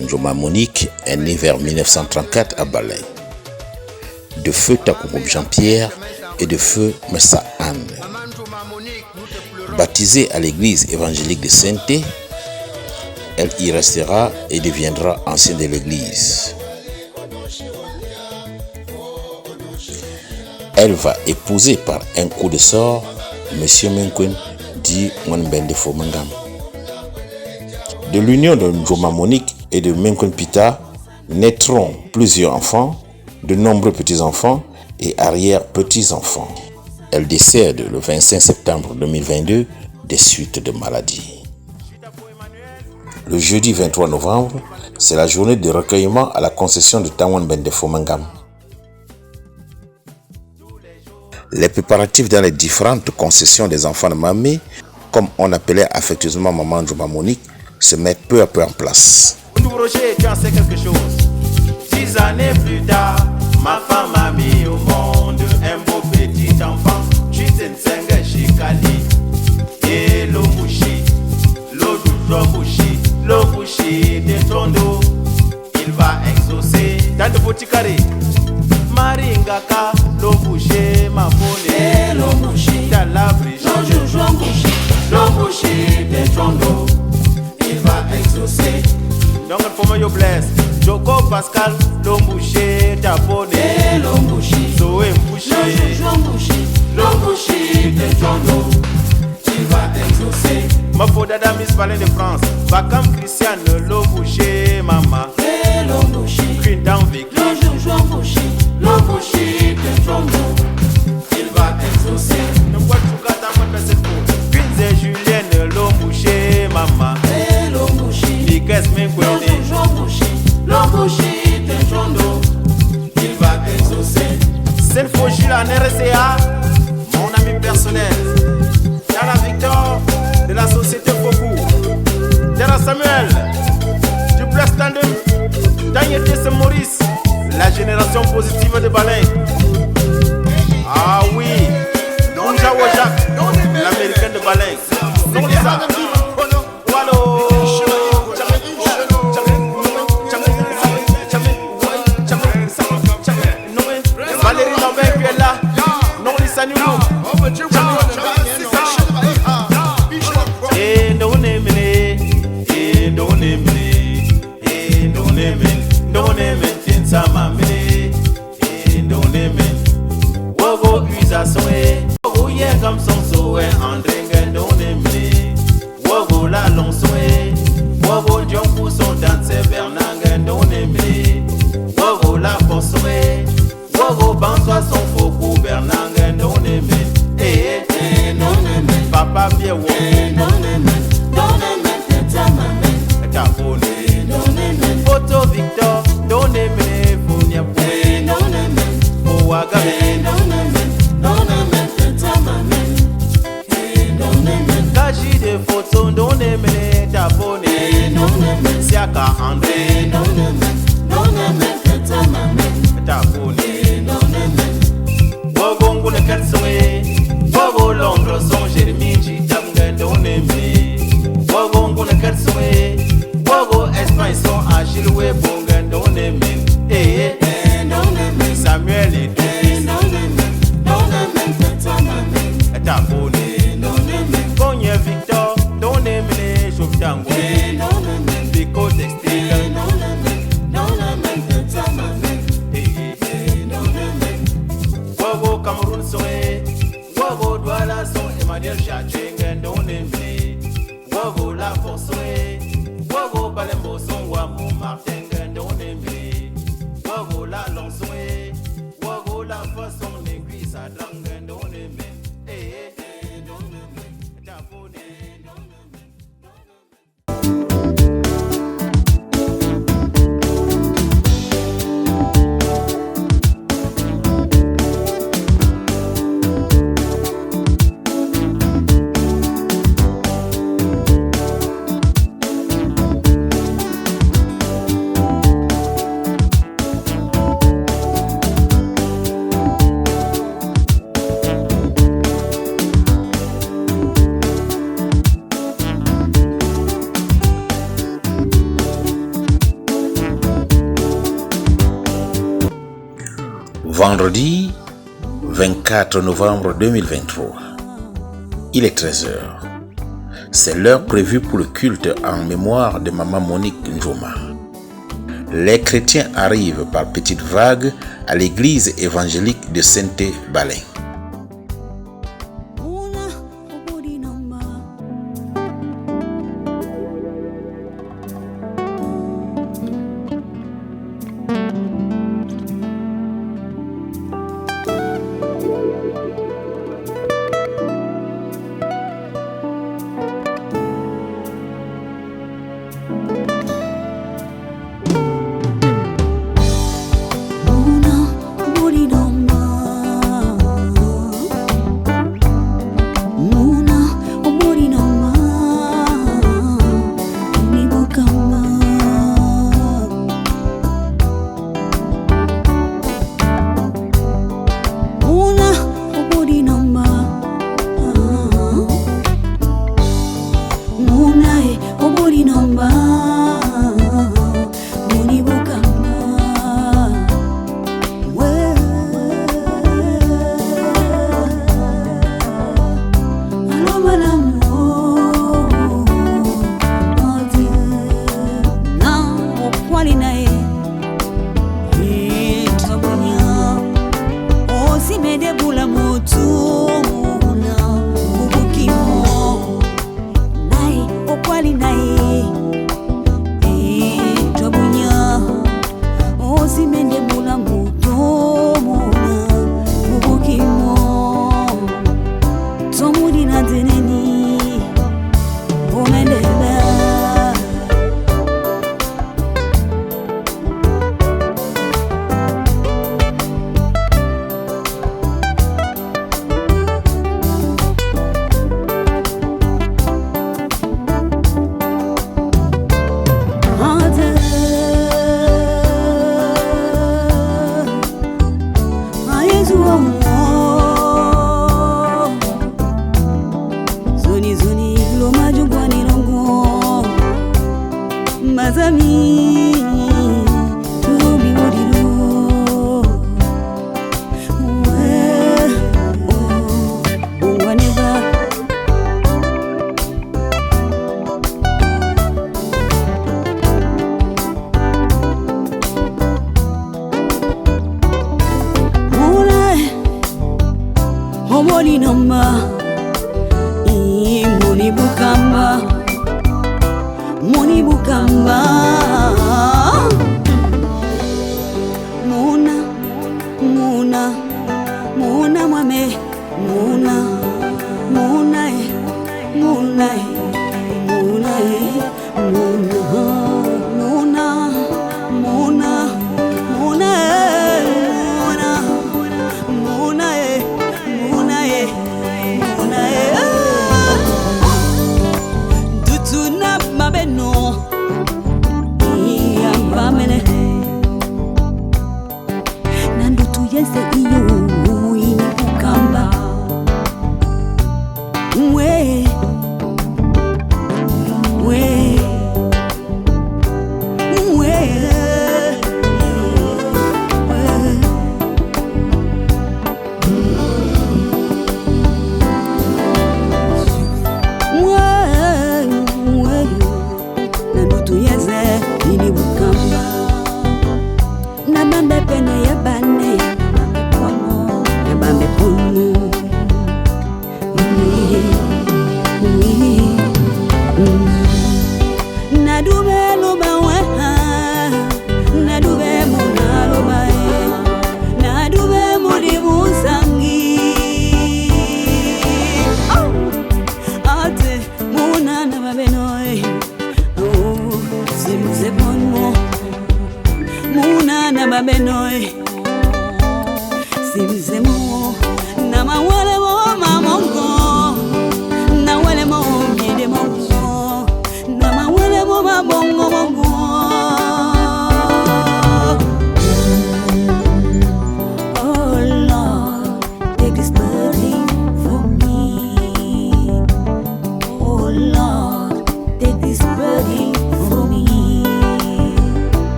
Ndjoma Monique est né vers 1934 à Balin. De feu Takoukoum Jean-Pierre et de feu Messa Anne. Baptisée à l'église évangélique de Sainté, elle y restera et deviendra ancienne de l'église. Elle va épouser par un coup de sort Monsieur Menkwen dit Mwanbende Fomangam. De l'union de Ndjoma Monique et de Menkwen Pita naîtront plusieurs enfants, de nombreux petits-enfants et arrière-petits-enfants. Elle décède le 25 septembre 2022 des suites de maladie. Le jeudi 23 novembre, c'est la journée de recueillement à la concession de Mwanbende Fomangam. Les préparatifs dans les différentes concessions des enfants de Mamé, comme on appelait affectueusement Maman Ndjoma Monique, se mettent peu à peu en place. Roger, tu en sais quelque chose. 6 années plus tard, ma femme a mis au monde un beau petit enfant. Chitensenga Chikali et l'Obushi, l'Odujobushi, l'Obushi de Tondo. Il va exaucer dans le Botikari. Maringaka, l'Obushi, ma bonne, l'Obushi, dans la brise, l'Obushi de Tondo. Il va exaucer. Donc il faut me blesse. Joko Pascal, l'Ombouché, Taponé, l'Ombouchi, Zoé Mbouché, l'Ombouchi de Tondo. Il va exaucer. Ma podada Miss Valin de France, Bakam Christiane, l'Ombouché, Mama, l'Ombouchi, Queen Down Vic, l'Ombouchi de Tondo. Il va exaucer. Donc quoi tu gâtes à moi cette fois. Queen et Julienne, l'Ombouché, Mama, l'Ombouchi, Likes Mekwende, l'Ombouchi de Tondo. Il va exaucer. C'est Fauchil en RCA, mon ami personnel. Dans la victoire de la société Faucou. Dera Samuel, du Place Tandem, Daniel Tess Maurice, la génération positive de Balin. Ah oui, Onja Wojak, l'américain de Balin. Non, Lisa. Wallo. Valérie Lambert qui est là. Non, Lisa Nulu. Wogo Usasoe, Wogo Yegam Sonsoe, Andrengen Donemine, Wogo La Lonsoe, Wogo Djonkou son danse Bernangen Donemine, Wogo La Fonsoe, Wogo Banswa son Foukou Bernangen Donemine, Papa Pierre Wogo, Tapone, Photo Victor, Donemine, Founia Poué, Ouagame, Kaji de photo, Donemine, Tapone, Siaka André, Tapone, Wogongo le Katsoe, Wogo Londres, son Jérémy, Jitamgen, Donemine, Wogongo le Katsoe, Wogo Espagne, son Achille, Bongen, Donemine, Samuel et Tapone, Konya Victor, Donemine, Choptango, Pico Textile, Wogo Cameroun Soe, Wogo Douala son Emmanuel Chachengen, Donemine, Wogo La Forsoe, Wogo Balembo son Wamo Martin, Donemine, Wogo La Lonsoe, Wogo La Façon Néguise à Drangen, Donemine. Vendredi 24 novembre 2023. Il est 13h. C'est l'heure prévue pour le culte en mémoire de Maman Monique Njoma. Les chrétiens arrivent par petites vagues à l'église évangélique de Sainte-Balin.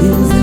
Things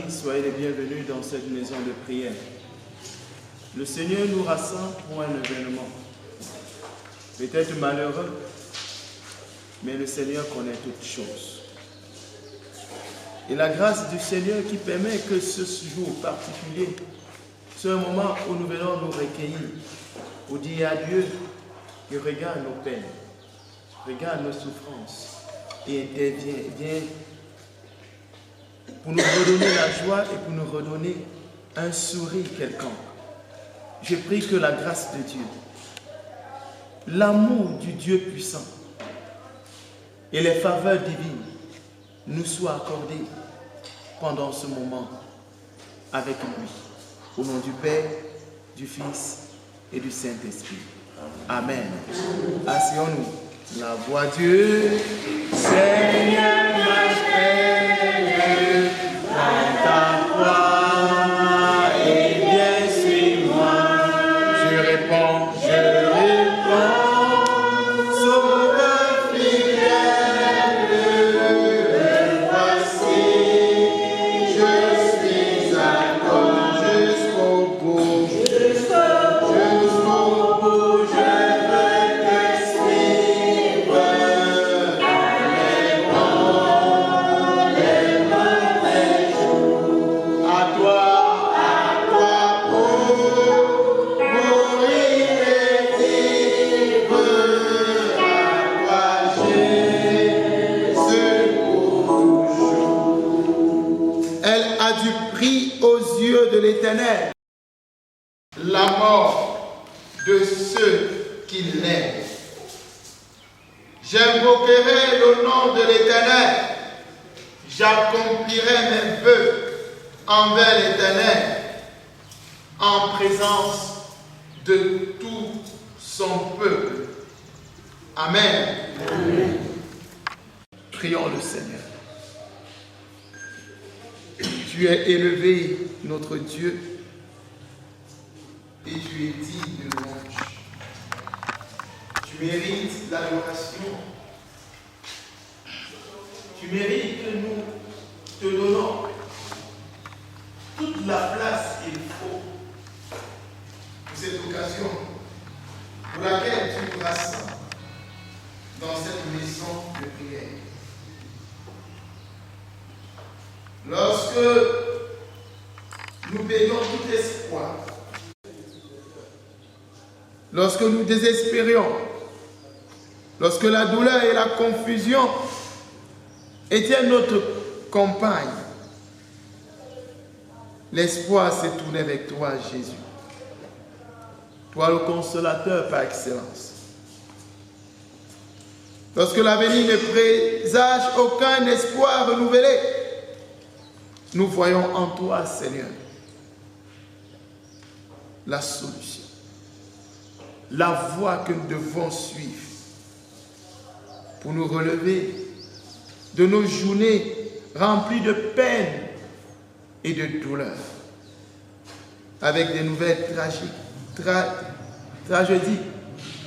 famille, soyez les bienvenus dans cette maison de prière. Le Seigneur nous rassemble pour un événement. Peut-être malheureux, mais le Seigneur connaît toutes choses. Et la grâce du Seigneur qui permet que ce jour particulier soit un moment où nous venons nous recueillir, pour dire à Dieu qu'il regarde nos peines, regarde nos souffrances et intervient pour nous redonner la joie et pour nous redonner un sourire quelconque. Je prie que la grâce de Dieu, l'amour du Dieu puissant et les faveurs divines nous soient accordées pendant ce moment avec lui. Au nom du Père, du Fils et du Saint-Esprit. Amen. Asseyons-nous. La voix Dieu, Seigneur, m'appelle dans ta croix et viens sur moi. Je réponds, Sauveur fidèle, me voici. Je suis à toi jusqu'au bout. De l'Éternel, la mort de ceux qui l'aiment. J'invoquerai le nom de l'Éternel, j'accomplirai mes vœux envers l'Éternel en présence de tout son peuple. Amen. Amen. Prions le Seigneur. Tu es élevé, notre Dieu, et tu es digne de louange. Tu mérites l'adoration. Tu mérites que nous te donnons toute la place qu'il faut pour cette occasion pour laquelle tu nous rassembles dans cette maison de prière. Lorsque nous perdons tout espoir, lorsque nous désespérions, lorsque la douleur et la confusion étaient notre compagne, l'espoir s'est tourné vers toi, Jésus. Toi, le consolateur par excellence. Lorsque l'avenir ne présage aucun espoir renouvelé, nous voyons en toi, Seigneur, la solution, la voie que nous devons suivre pour nous relever de nos journées remplies de peine et de douleur, avec des nouvelles tragédies,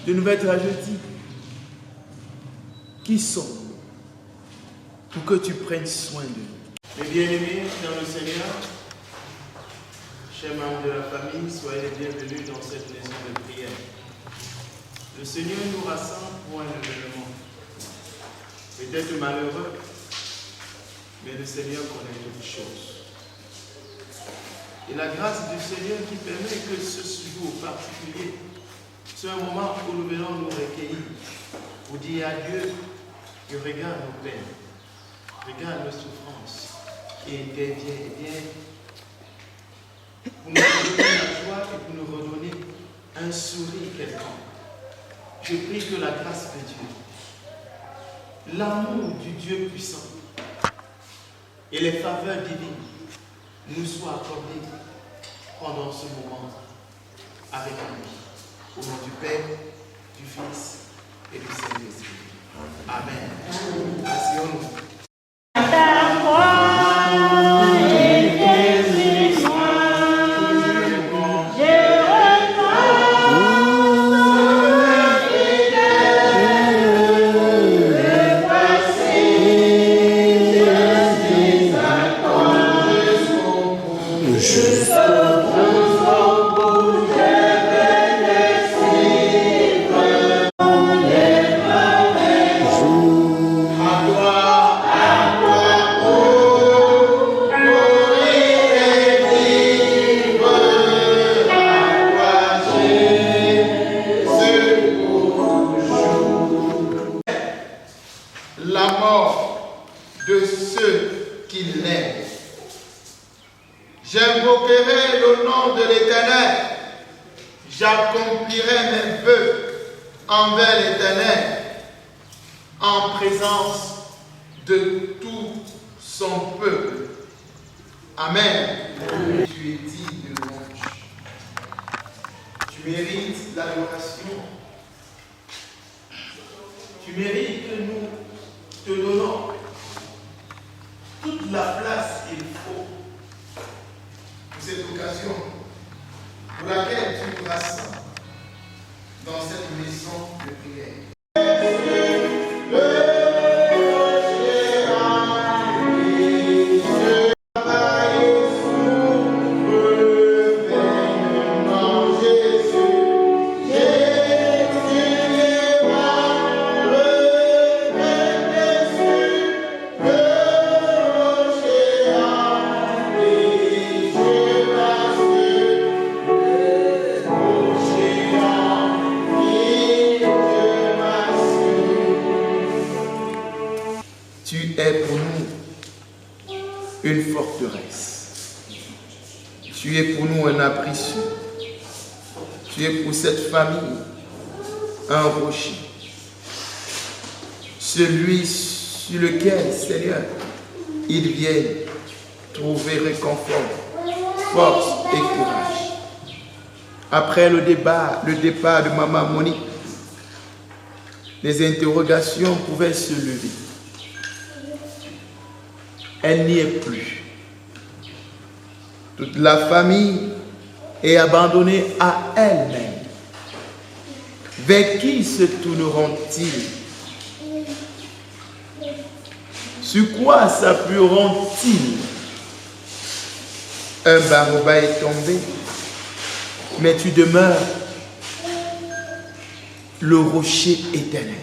de nouvelles tragédies qui sont pour que tu prennes soin de nous. Mes bien-aimés dans le Seigneur, chers membres de la famille, soyez les bienvenus dans cette maison de prière. Le Seigneur nous rassemble pour un événement. Peut-être malheureux, mais le Seigneur connaît toutes choses. Et la grâce du Seigneur qui permet que ce jour particulier soit un moment où nous venons nous recueillir pour dire à Dieu qu'il regarde nos peines, regarde nos souffrances et intervient pour nous redonner la joie et pour nous redonner un sourire quelconque. Je prie que la grâce de Dieu, l'amour du Dieu puissant et les faveurs divines nous soient accordées pendant ce moment avec lui. Au nom du Père, du Fils et du Saint-Esprit. Amen. Asseyons-nous. la mort de ceux qui l'aiment. J'invoquerai le nom de l'Éternel, j'accomplirai mes vœux envers l'Éternel en présence de tout son peuple. Amen. Amen. Tu es digne de louange. Tu mérites l'adoration. Tu mérites que nous te donnons toute la place qu'il faut pour cette occasion pour laquelle tu nous rassembles dans cette maison de prière. Tu es pour nous une forteresse. Tu es pour nous un abri sûr. Tu es pour cette famille un rocher. Celui sur lequel, Seigneur, ils viennent trouver réconfort, force et courage. Après le départ de Maman Monique, les interrogations pouvaient se lever. Elle n'y est plus. Toute la famille est abandonnée à elle-même. Vers qui se tourneront-ils? Sur quoi s'appuieront-ils? Un baroba est tombé, mais tu demeures le rocher éternel.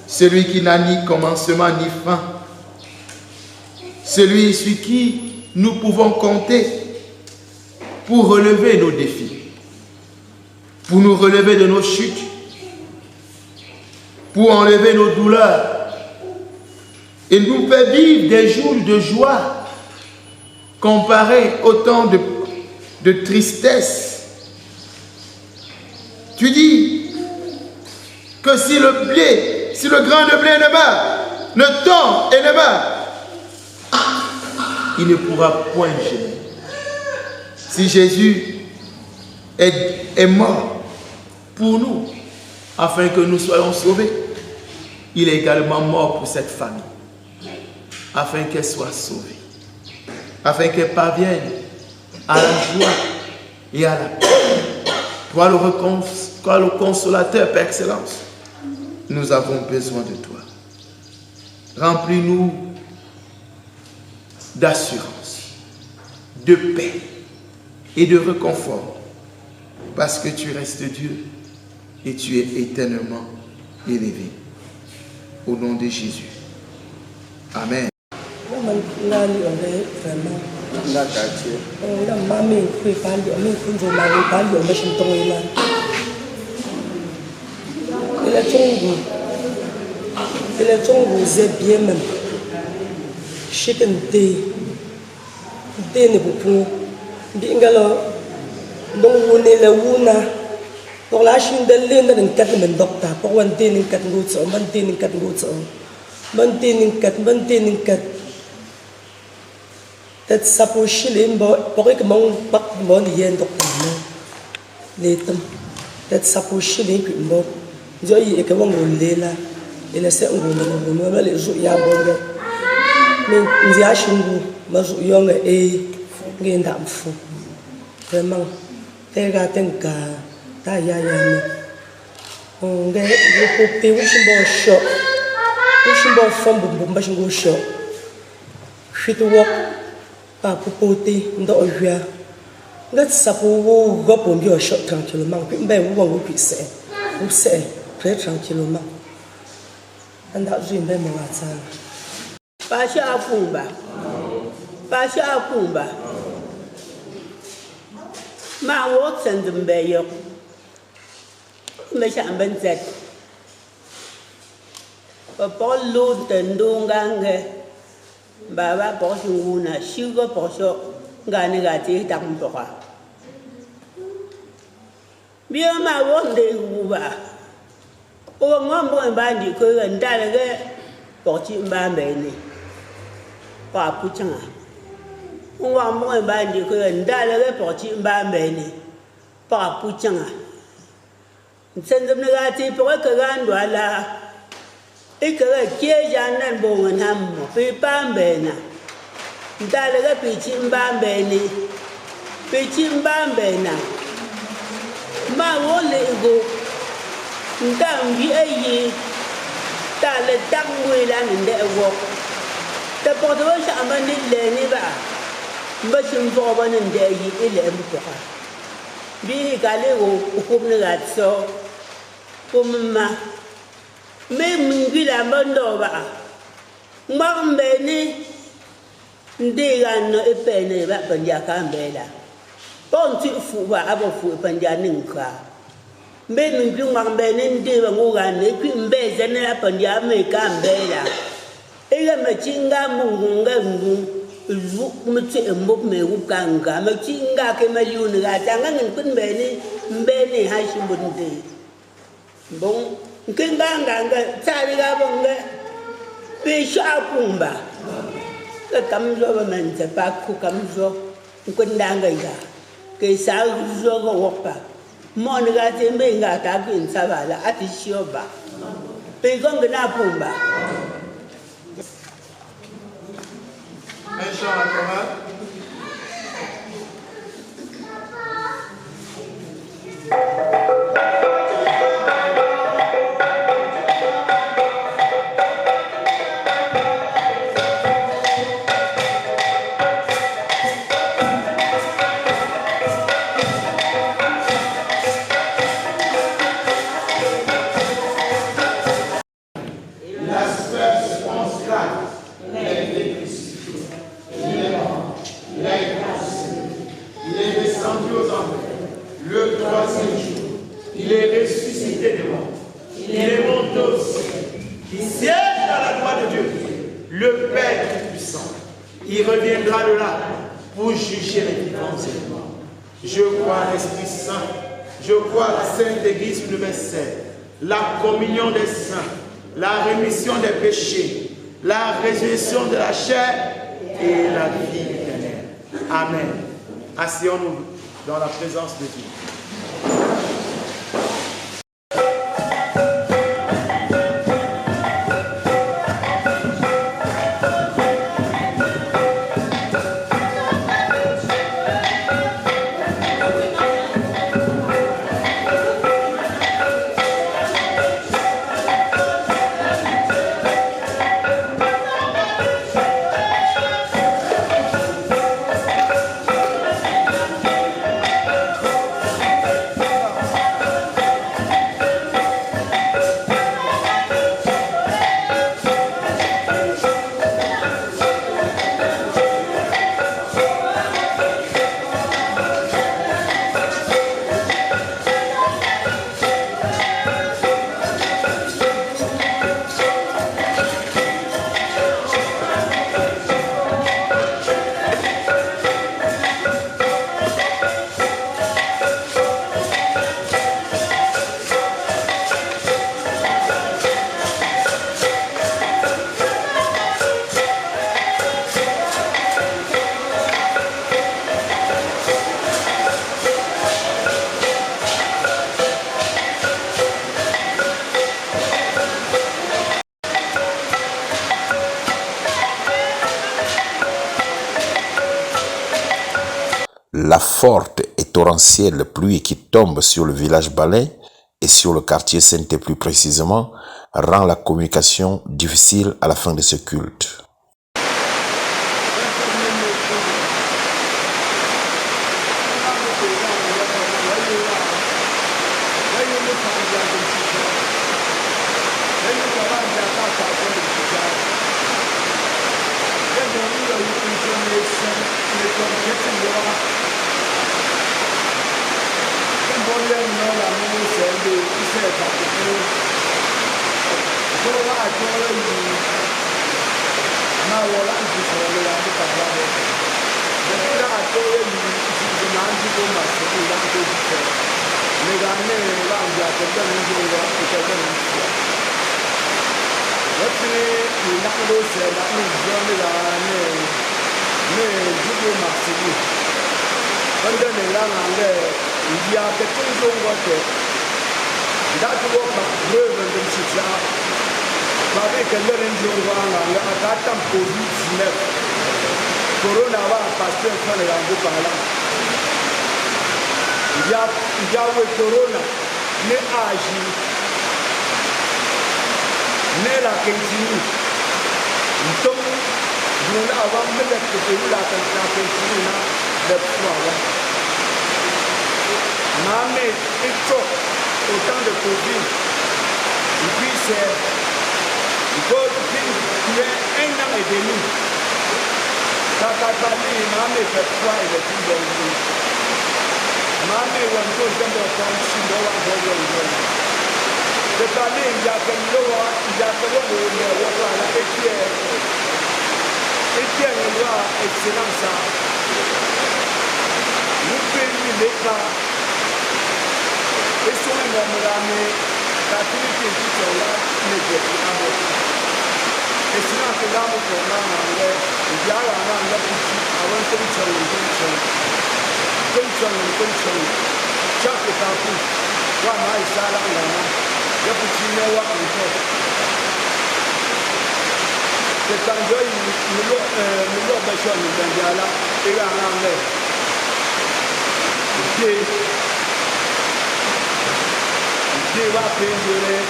Celui qui n'a ni commencement ni fin. Celui sur qui nous pouvons compter pour relever nos défis, pour nous relever de nos chutes, pour enlever nos douleurs et nous faire vivre des jours de joie comparés au temps de tristesse. Tu dis que si le grain de blé ne meurt, ne tombe et ne meurt, il ne pourra point gêner. Si Jésus est mort pour nous, afin que nous soyons sauvés, il est également mort pour cette famille, afin qu'elle soit sauvée, afin qu'elle parvienne à la joie et à la paix. Toi le consolateur par excellence, nous avons besoin de toi. Remplis-nous d'assurance, de paix et de réconfort, parce que tu restes Dieu et tu es éternellement élevé. Au nom de Jésus. Amen. Dene bupu dingalo dong wune le wuna pour la chine de l'une d'un quatre men docteur pour one dene quatre gouttes man dene quatre gouttes man dene quatre tête sapochi les mbo pour que mon bac mon yen docteur les tom tête sapochi les mbo joyi et que mon lela et la c'est on les jours ya bon mais nziashingu mazu yonga ngenda mfu vraiment tega tenka ta ya nge pope wishimbo from bumba shingo sho fit walk Pas pour porter dans le jeu. Là, ça pour vous répondre tranquillement. Puis, ben, vous c'est très tranquillement. And that's the même matin. Pasha Kumba. Ma work send them bayo. Me sha ben zet. Papa lo tendungange. Baba posunguna sugar posho ngane gati tampoka. Bien ma work de uba. O ngombo bandi ko ndale ge porti mbambe ni. Pa puchanga. Wa mo bandi ko ndale ge porti mbambe ni. Pa puchanga. Sendem negati po ka gandwa la. Ikere kieja nan bongen hammo pe pambe na. Ndale ge pichi mbambe ni. Pichi mbambe na. Ma wole go. Ndambi ayi tale tangwe la nde wo te porto sha amani le ni ba mbashim bo ba nde yi ile mpoka bi kale wo ko ne ga so ko mma me mingila mbondo ba mbambe ni ndiga no epene ba panja kambela ponti fu ba abo fu panja ninka mbe nungi ngwambe nende banguga ne kwimbe zene apandia me kambela ile machinga mungunga ngu zu mutse mbok me ukanga machinga ke mayuni ga tanga nkunbe ni mbe ni hashimbunde bon nkinganga nga tsari ga bonga be shapumba ka kamzo ba menze pa ku kamzo nkundanga ga ke sa zo go wopa mon gati mbenga takwin sabala ati shioba pe gonga na pumba Un chant à commun. Le troisième jour, il est ressuscité des morts. Il est monté au ciel. Il siège dans la droite de Dieu, le Père Tout-Puissant. Il reviendra de là pour juger les vivants et les morts. Je crois à l'Esprit Saint. Je crois à la Sainte Église universelle, la communion des saints, la rémission des péchés, la résurrection de la chair et la vie éternelle. Amen. Asseyons-nous dans la présence de Dieu. La forte et torrentielle pluie qui tombe sur le village Balin et sur le quartier Sainté plus précisément rend la communication difficile à la fin de ce culte. Corona va passer par la bouche par là. Il y a le corona, mais agit, mais la continue. Donc, nous avons mis le pays la continue là, le pouvoir. Mais il faut autant de Covid. Et puis c'est, il faut qu'il y ait un an et demi. Kakatali, mami fait froid et le tout bon jour. Mami, on peut jamais prendre si l'on a besoin de l'eau. C'est pas lui, il y a que l'eau, il y a que l'eau, il y a que l'eau, et qui est une loi excellente ça. Nous payons les cas. Et si on est ramené, la télé qui sont là, n'est pas. Et sinon, que là, nous prenons il y a un petit, avant de chaque partout, voilà, il s'est là, le petit n'est pas encore. C'est un jeu, nous l'avons besoin de là, et là, il va payer,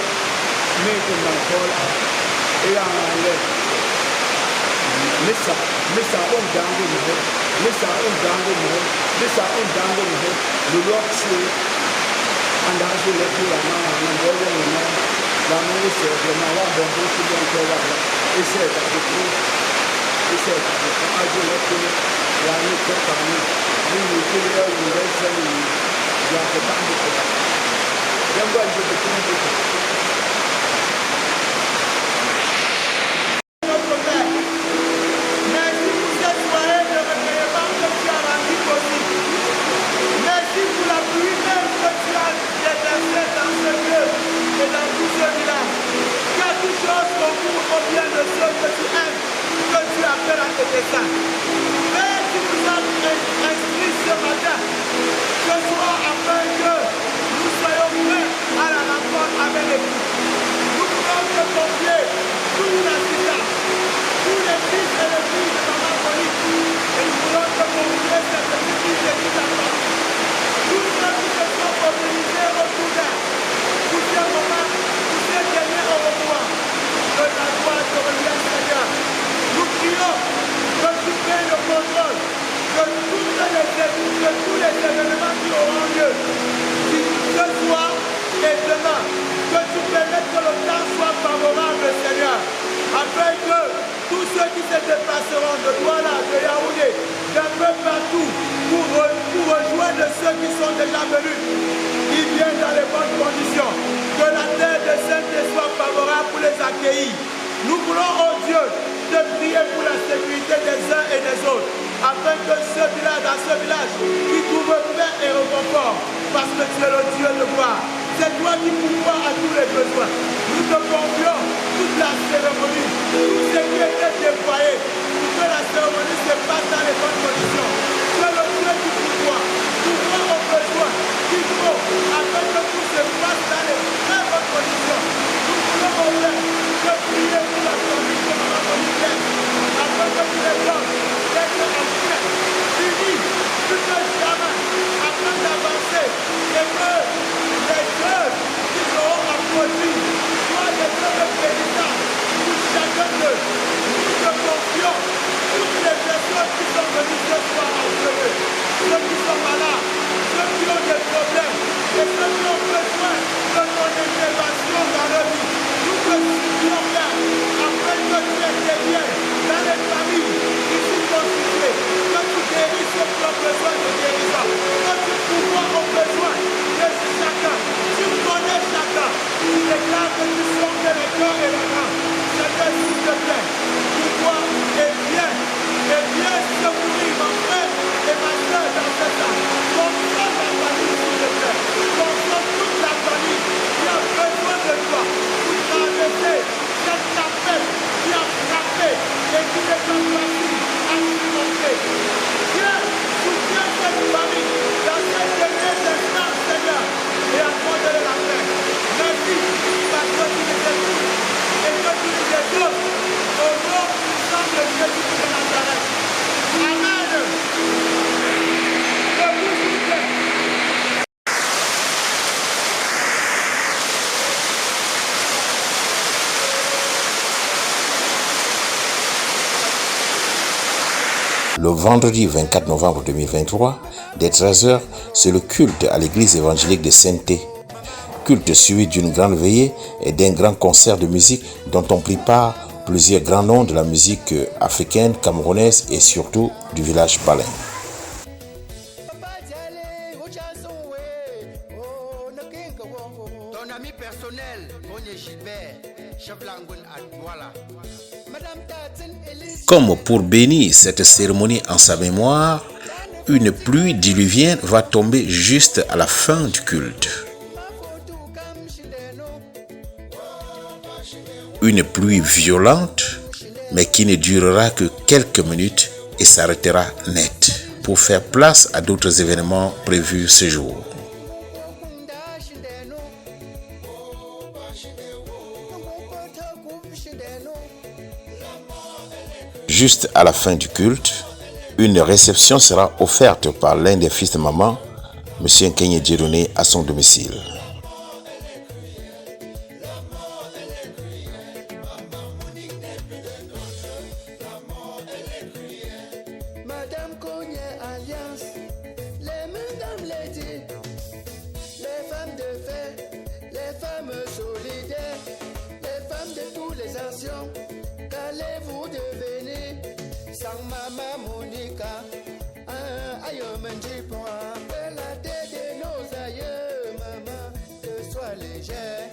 mais comme encore. Et là, mais ça, on gagne le mot, mais ça, on gagne le mot, mais ça, on gagne le mot, le rock show, and as you let you la main, and go on, la main is vraiment la bonne chose qui vient de là, et c'est à peu près, et c'est à peu près, as you let you, la main est très parmi, nous nous disons, nous laissons, il y a que tant de choses. J'aimerais que je te dise, Chacun, tu connais chacun. Le vendredi 24 novembre 2023, dès 13h, c'est le culte à l'église évangélique de Sainté. Culte suivi d'une grande veillée et d'un grand concert de musique dont ont pris part plusieurs grands noms de la musique africaine, camerounaise et surtout du village palais. Ton ami personnel, Mounié Gilbert, chef Langoun à Douala. Comme pour bénir cette cérémonie en sa mémoire, une pluie diluvienne va tomber juste à la fin du culte. Une pluie violente, mais qui ne durera que quelques minutes et s'arrêtera net pour faire place à d'autres événements prévus ce jour. Juste à la fin du culte, une réception sera offerte par l'un des fils de maman, M. Nkenye Djeroné, à son domicile. Madame Cogné Alliance, les mesdames ladies, les femmes de fait, les femmes solidaires, les femmes de tous les anciens, qu'allez-vous devenir sans maman Monica? Aïe, Menji pour rappeler la tête de nos aïeux, maman, que sois légère.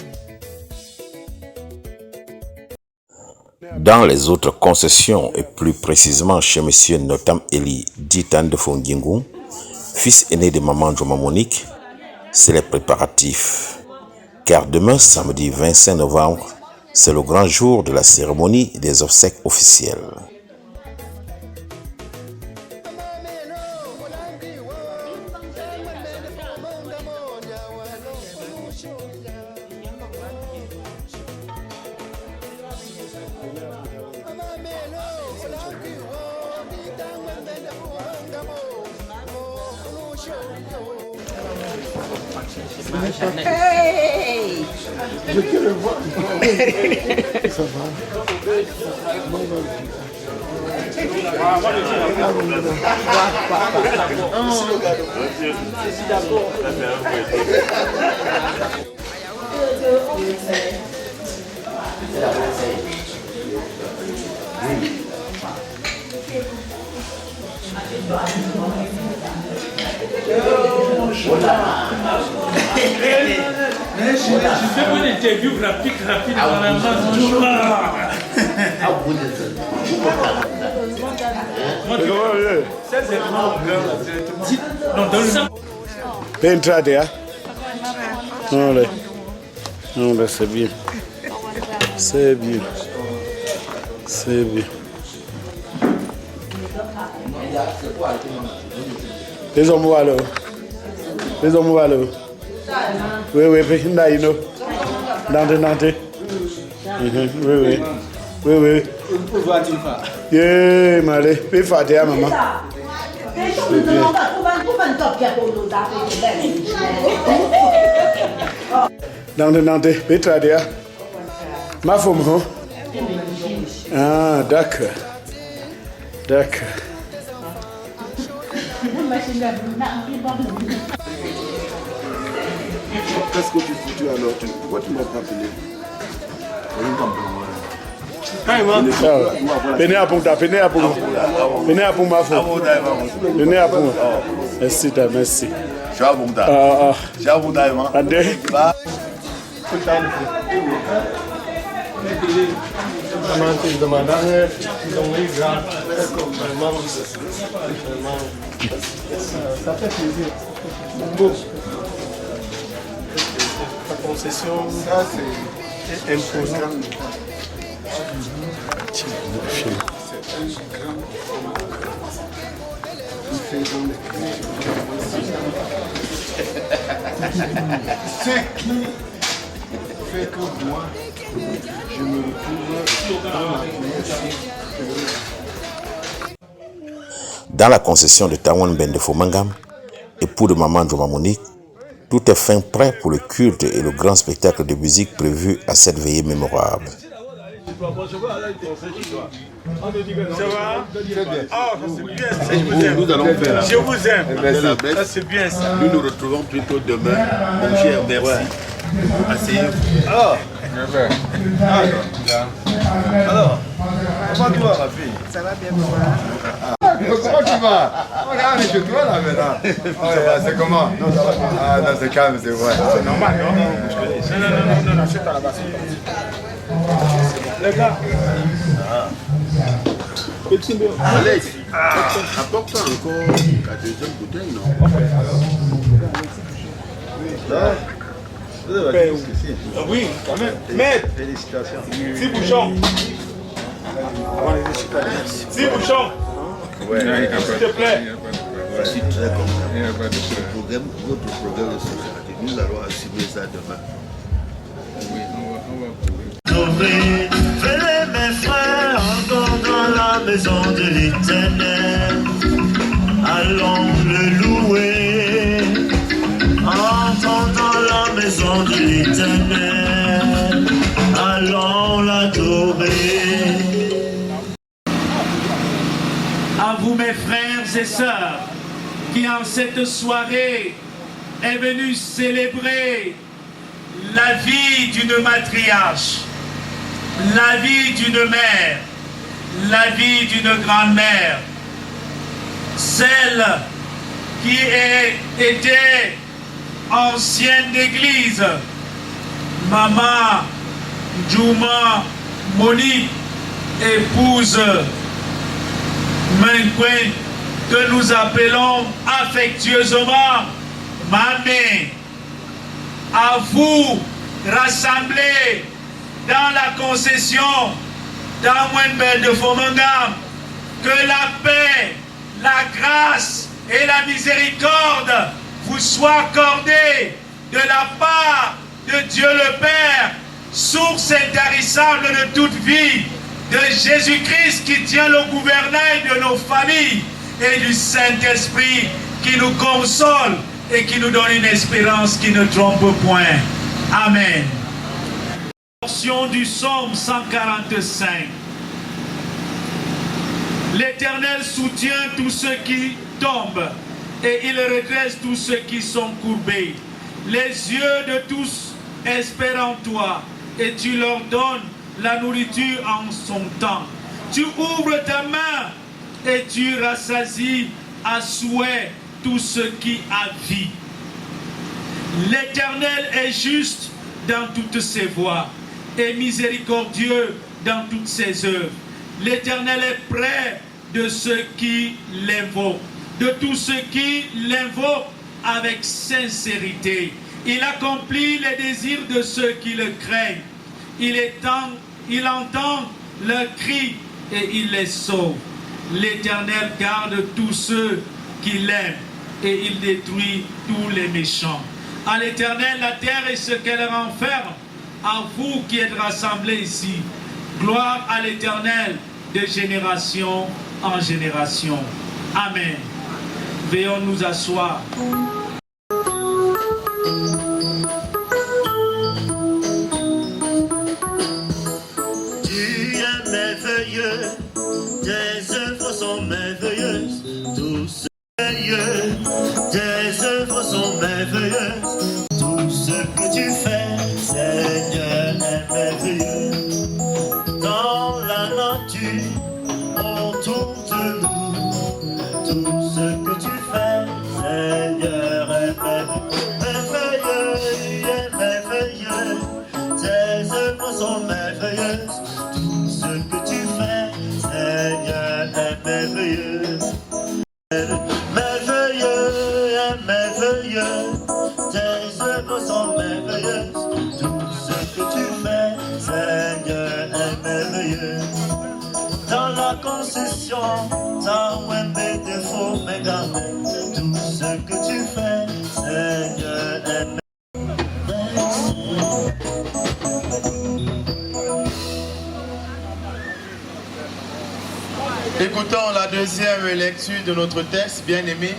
Dans les autres concessions, et plus précisément chez M. Notam Eli Ditan de Fongingu, fils aîné de maman Ndjoma Monique, c'est les préparatifs. Car demain, samedi 25 novembre, c'est le grand jour de la cérémonie des obsèques officielles. Hey! Je te le vois. Ça va. Je fais une interview rapide dans la Non, c'est bien. C'est bien. C'est bien. Les hommes voilà. Les hommes voilà. Oui, oui, mais non. Nante. Oui, oui. Oui, oui. Yeah, malé. Fais fâter à maman. Nante, fais trader. Ma femme, hein? Ah, d'accord. D'accord. Qu'est-ce que tu foutu alors? Pourquoi tu m'as pas appelé? Venez à Punta, venez à Punta. Venez à Punta, ma femme. Venez à Punta. Merci, merci. Ciao, Punta. Ciao, Punta. André. Ça fait plaisir. Beau. La concession, ça c'est imposant. Ce qui fait que moi, je me retrouve dans ma Dans la concession de Tawane Bendefo Mangam, époux de maman Njoma Monique, tout est fin prêt pour le culte et le grand spectacle de musique prévu à cette veillée mémorable. Ça va? Ah, c'est bien ça, je vous aime. Nous allons faire. Je vous aime. Ça, c'est bien ça. Nous nous retrouvons plutôt demain. Mon cher, merci. Asseyez-vous. Alors, comment tu vas, ma fille? Ça va bien, papa. Comment tu vas? Regarde, chez toi là maintenant. C'est comment? Ah non, c'est calme, c'est vrai. C'est normal, non? Non, c'est pas là-bas. Les gars. Alex, apporte encore la deuxième bouteille, non? Oui, quand même. Maître, Félicitations. 6 bouchons. 6 bouchons. Ouais, S'il te plaît. je suis très content. Votre programme de société, nous allons assumer ça demain. Venez mes frères, encore dans la maison de l'Éternel. Allons le louer, entrons dans la maison de l'Éternel. Allons l'adorer. À vous mes frères et sœurs, qui en cette soirée est venu célébrer la vie d'une matriarche, la vie d'une mère, la vie d'une grand-mère, celle qui était ancienne d'église, Maman Njoma Monique, épouse Menkwen, que nous appelons affectueusement Mamé. À vous rassemblés dans la concession Tawane Bendefo Mangam, que la paix, la grâce et la miséricorde vous soient accordées de la part de Dieu le Père, source intarissable de toute vie, de Jésus-Christ qui tient le gouvernail de nos familles et du Saint-Esprit qui nous console et qui nous donne une espérance qui ne trompe point. Amen. Portion du psaume 145. L'Éternel soutient tous ceux qui tombent et il redresse tous ceux qui sont courbés. Les yeux de tous espèrent en toi et tu leur donnes la nourriture en son temps. Tu ouvres ta main et tu rassasies à souhait tout ce qui a vie. L'Éternel est juste dans toutes ses voies et miséricordieux dans toutes ses œuvres. L'Éternel est près de ceux qui l'invoquent, de tous ceux qui l'invoquent avec sincérité. Il accomplit les désirs de ceux qui le craignent. Il entend leurs cris et il les sauve. L'Éternel garde tous ceux qui l'aiment et il détruit tous les méchants. À l'Éternel la terre et ce qu'elle renferme, à vous qui êtes rassemblés ici, gloire à l'Éternel de génération en génération. Amen. Veuillons nous asseoir. Tu es merveilleux, tes œuvres sont merveilleuses, tous merveilleux, tes œuvres sont merveilleuses, tout ce que tu fais, Seigneur, est merveilleux. Dans la nature, autour de nous, tout ce que tu fais, Seigneur, est merveilleux, merveilleux, tes œuvres sont merveilleuses. merveilleux, tes œuvres sont merveilleuses. Tout ce que tu fais, Seigneur, est merveilleux. Dans la concession, ta wembe défaut, mais tout ce que tu fais, Seigneur, est merveilleux. Écoutons la deuxième lecture de notre texte, bien-aimé.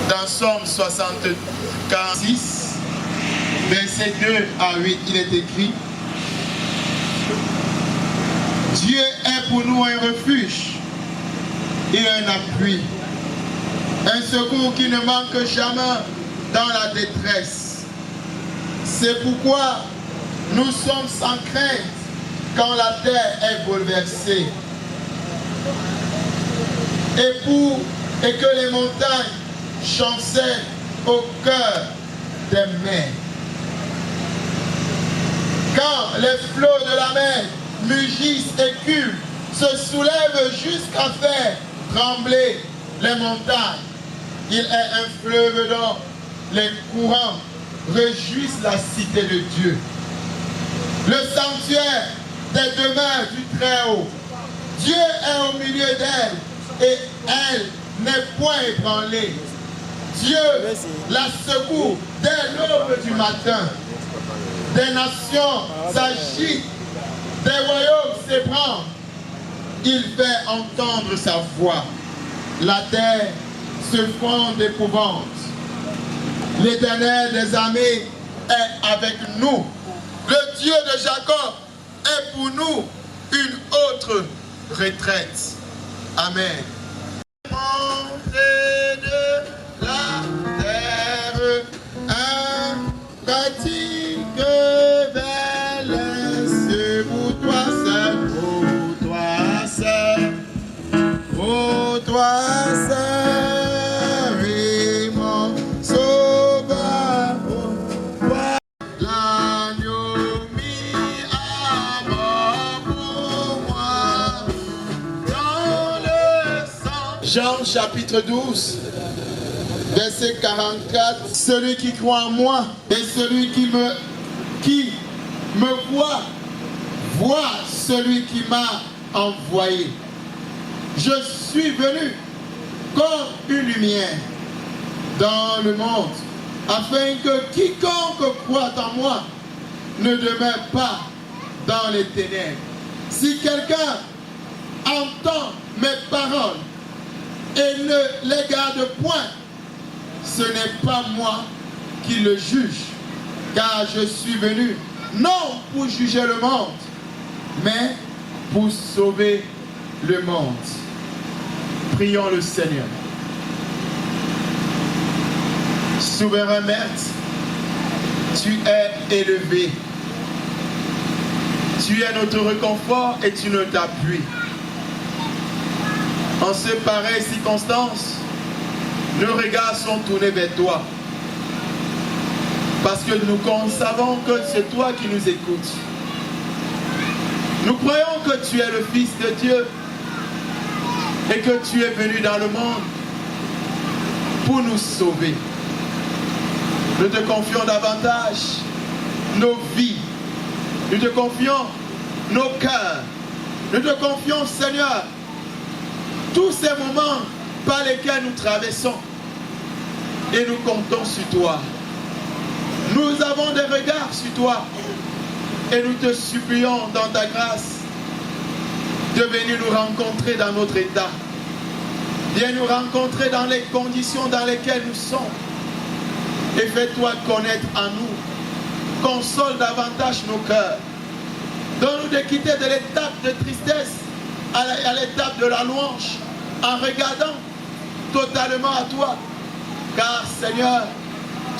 Dans Somme 76, versets 2 à 8, il est écrit: Dieu est pour nous un refuge et un appui, un secours qui ne manque jamais dans la détresse. C'est pourquoi nous sommes sans crainte quand la terre est bouleversée et que les montagnes chancellent au cœur des mers. Quand les flots de la mer mugissent et culent, se soulèvent jusqu'à faire trembler les montagnes. Il est un fleuve dont les courants réjouissent la cité de Dieu. Le sanctuaire des demeures du Très-Haut. Dieu est au milieu d'elle et elle n'est point ébranlée. Dieu la secoue dès l'aube du matin. Des nations s'agitent, des royaumes s'ébranlent. Il fait entendre sa voix. La terre se fond d'épouvante. L'Éternel des armées est avec nous. Le Dieu de Jacob est pour nous une autre retraite. Amen. Montez de la terre un pratique vers l'est pour toi seul, pour toi seul, pour toi seul, et mon sauveur, pour toi. L'agneau mis à mort pour moi, dans le sang. Jean chapitre 12, verset 44. Celui qui croit en moi et celui qui me voit, voit celui qui m'a envoyé. Je suis venu comme une lumière dans le monde, afin que quiconque croit en moi ne demeure pas dans les ténèbres. Si quelqu'un entend mes paroles et ne les garde point, ce n'est pas moi qui le juge, car je suis venu non pour juger le monde, mais pour sauver le monde. Prions le Seigneur. Souverain Maître, tu es élevé. Tu es notre réconfort et tu nous appuies. En ces pareilles circonstances, nos regards sont tournés vers toi. Parce que nous savons que c'est toi qui nous écoutes. Nous croyons que tu es le Fils de Dieu et que tu es venu dans le monde pour nous sauver. Nous te confions davantage nos vies. Nous te confions nos cœurs. Nous te confions, Seigneur, tous ces moments par lesquels nous traversons. Et nous comptons sur toi. Nous avons des regards sur toi. Et nous te supplions dans ta grâce de venir nous rencontrer dans notre état. Viens nous rencontrer dans les conditions dans lesquelles nous sommes. Et fais-toi connaître en nous. Console davantage nos cœurs. Donne-nous de quitter de l'étape de tristesse à l'étape de la louange, en regardant totalement à toi. Car Seigneur,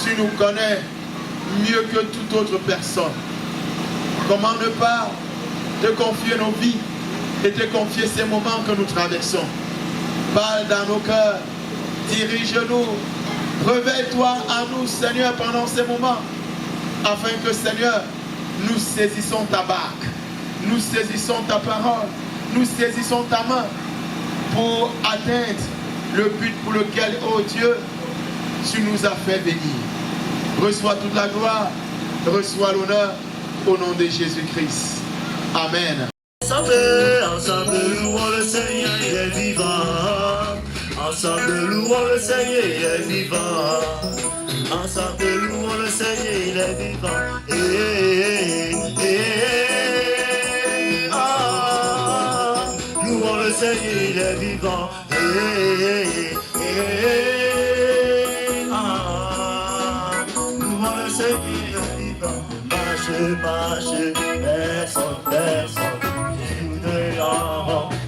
tu nous connais mieux que toute autre personne. Comment ne pas te confier nos vies et te confier ces moments que nous traversons. Parle dans nos cœurs, dirige-nous, réveille-toi en nous, Seigneur, pendant ces moments, afin que, Seigneur, nous saisissons ta barque, nous saisissons ta parole, nous saisissons ta main pour atteindre le but pour lequel, oh Dieu, tu nous as fait venir. Reçois toute la gloire, reçois l'honneur au nom de Jésus-Christ. Amen. Ensemble, ensemble, louons le Seigneur, il est vivant. Ensemble, louons le Seigneur, il est vivant. Ensemble, louons le Seigneur, il est vivant. Louons le Seigneur, il est vivant. Louons le Seigneur, il est vivant. Marche, marche, personne, personne.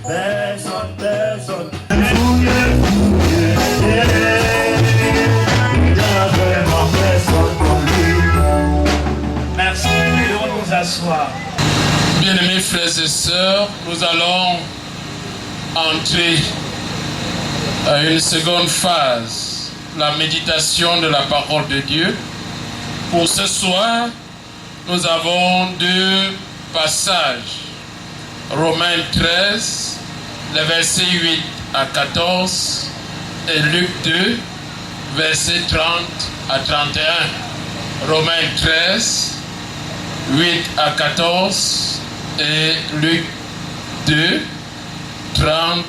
Personne, personne. Merci de nous asseoir. Bien-aimés frères et sœurs, nous allons entrer à une seconde phase, la méditation de la parole de Dieu. Pour ce soir, nous avons deux passages. Romains 13, les versets 8 à 14 et Luc 2, versets 30 à 31. Romains 13, 8 à 14 et Luc 2, 30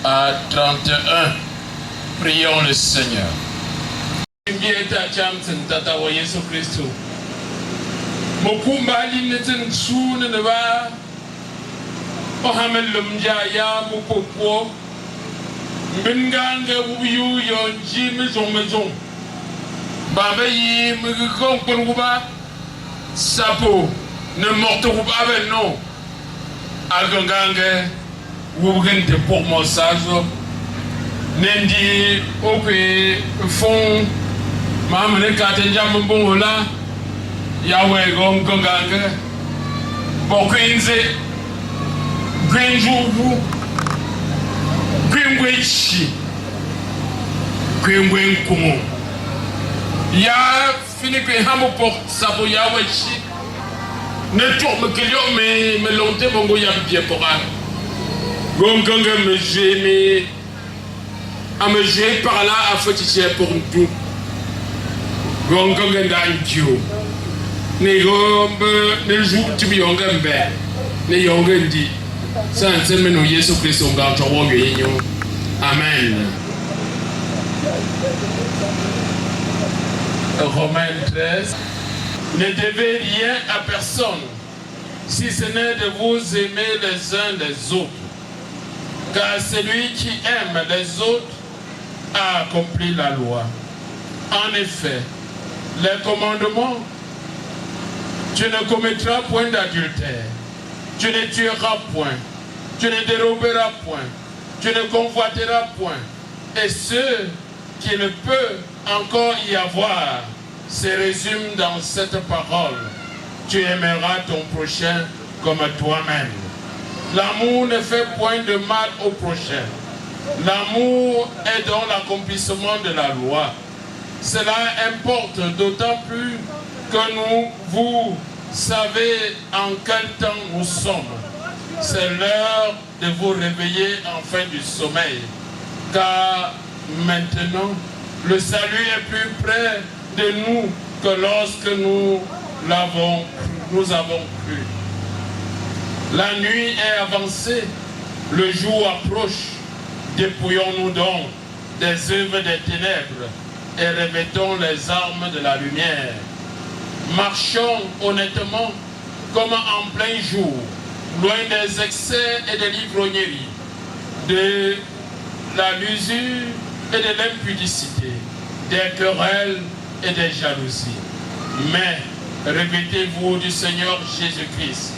à 31. Prions le Seigneur. Mohamed Lumjaya Mupopo Mbinganga Uyu Yonji Mizong Babayi Mugong Punguba Sapo Ne Mortokuba non Algongange Wugente pour Mossazo Nendi Ope Fond Mamane Katenja Mbongola Yahweh Gongange Bokinze Gwenjubu, Gwengwechi, Gwengwenkumu. Ya Philippe Hamoport Sabo Yawechi. Ne tourne que l'homme me l'onté mongo ya bien pour un. Gonganga me jouer à me jouer par là à féticher pour tout. Gonganga d'Antio. Ne gombe ne joue tu bi ongambe. Ne yongendi. Amen. Romains 13. Ne devez rien à personne, si ce n'est de vous aimer les uns les autres. Car celui qui aime les autres a accompli la loi. En effet, les commandements, tu ne commettras point d'adultère. Tu ne tueras point, tu ne déroberas point, tu ne convoiteras point. Et ce qui ne peut encore y avoir se résume dans cette parole. Tu aimeras ton prochain comme toi-même. L'amour ne fait point de mal au prochain. L'amour est dans l'accomplissement de la loi. Cela importe d'autant plus que vous savez en quel temps nous sommes. C'est l'heure de vous réveiller enfin du sommeil. Car maintenant, le salut est plus près de nous que lorsque nous avons cru. La nuit est avancée, le jour approche. Dépouillons-nous donc des œuvres des ténèbres et revêtons les armes de la lumière. Marchons honnêtement comme en plein jour, loin des excès et des l'ivrognerie, de la l'usure et de l'impudicité, des querelles et des jalousies. Mais revêtez-vous du Seigneur Jésus-Christ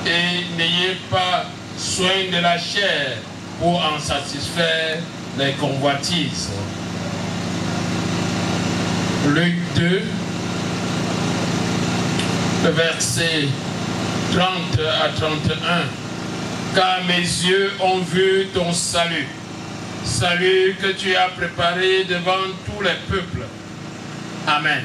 et n'ayez pas soin de la chair pour en satisfaire les convoitises. Luc 2, verset 30 à 31. Car mes yeux ont vu ton salut, salut que tu as préparé devant tous les peuples. Amen.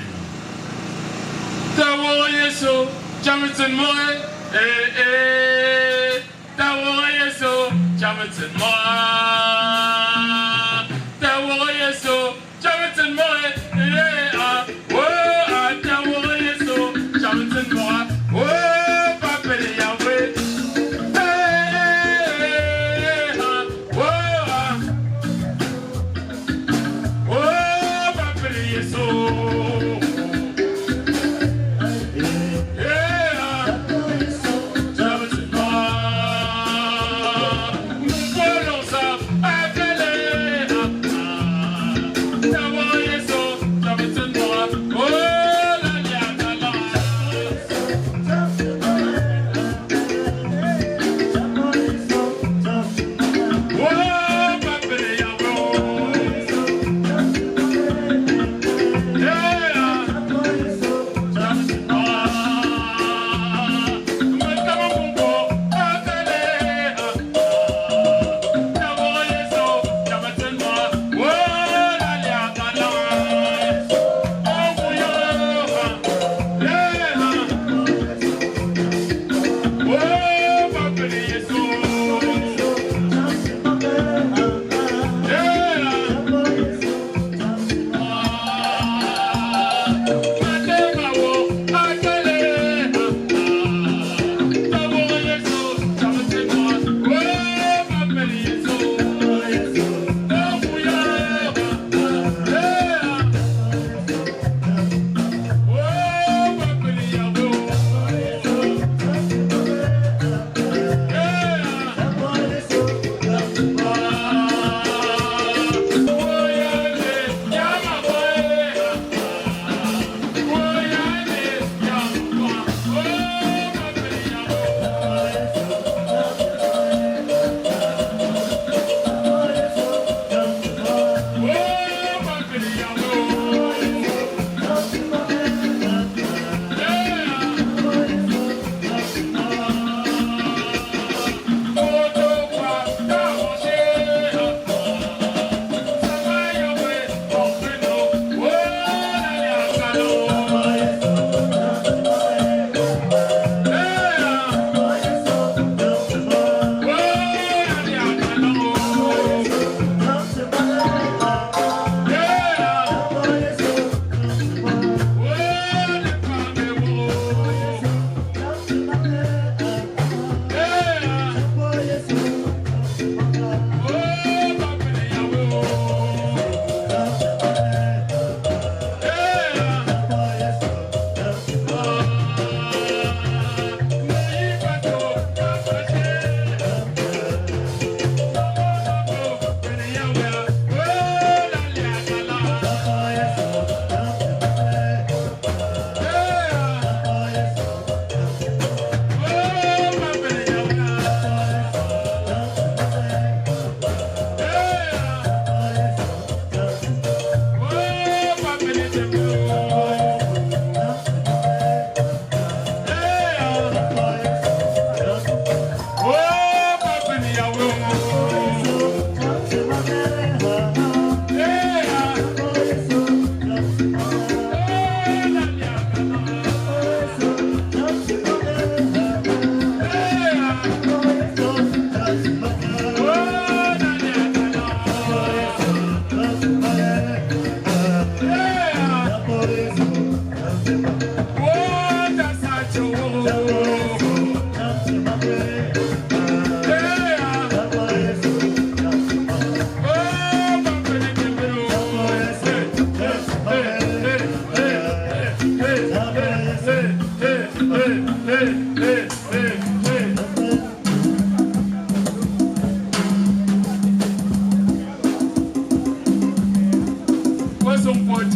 son pote.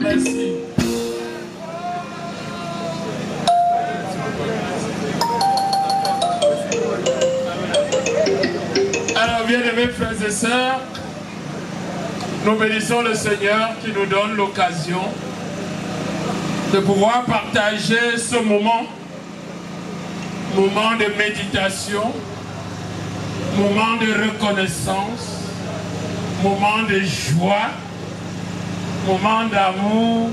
Merci. Alors, bien-aimés frères et sœurs, nous bénissons le Seigneur qui nous donne l'occasion de pouvoir partager ce moment de méditation, moment de reconnaissance, moment de joie, moment d'amour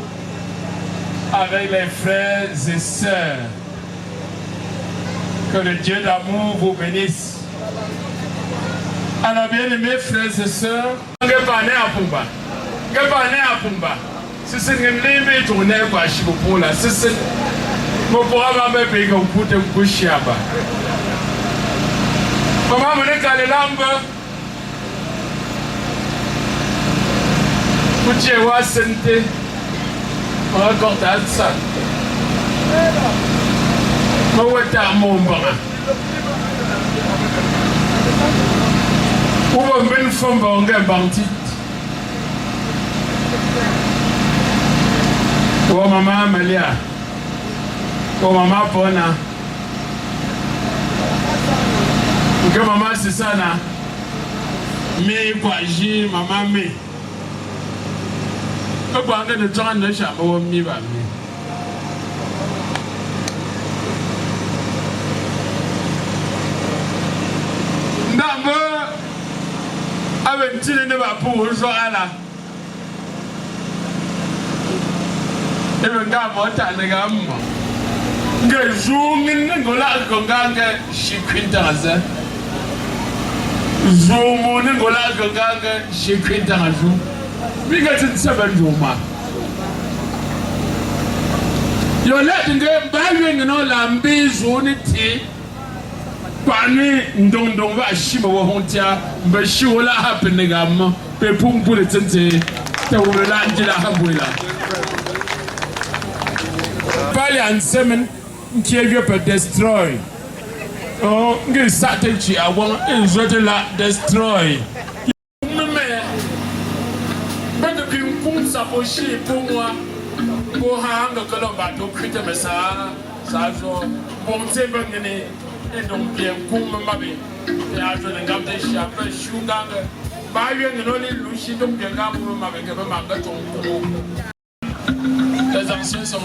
avec les frères et sœurs. Que le Dieu d'amour vous bénisse. Alors, bien-aimés frères et sœurs, si c'est une limite, on est pas chez vous pour la. Si c'est mon programme, on peut écouter un coup de bas. Maman, on est calé l'ambe. Vous tuez wa santé. On raconte ça. On va être mon bras. On va mettre une femme pour un bandit. Oh maman Malia, oh maman Pona, que maman c'est ça là, mais quoi j'ai maman mais, que pendant le temps de chameau mi va mi. D'abord, avec il ne va pour aujourd'hui là. Et le gars m'a dit les gars que zooming ngola gonganga shikwintaza zooming ngola gonganga shikwintaza biga tsaba nduma yo let nge bawe ngino lambi zoni ti pani ndondong ba shima wo hontia mbe shiwola happen ngam pe pumpule tsentse tawula njila habula Valley and Semen, Kiev per destroy. Oh, get strategy. I want to destroy. But the king puts up a sheep, Puma, Bohang, the Colomba, to create a message, Sajo, Bontemani, and don't be a Puma Mabi. They are doing up the shop, Sugar, buying and only Lucy, don't be a gamble, Mabi, give a Magaton. Les anciens sont.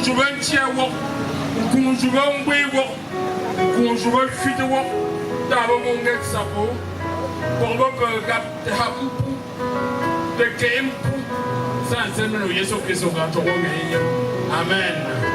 conjuven tiawo, conjuven wewo, conjuven fidewo, d'abord mon gars sapo, pour que gap de hapu, de kempu, sans semaine où Yesu Christ va te remercier. Amen.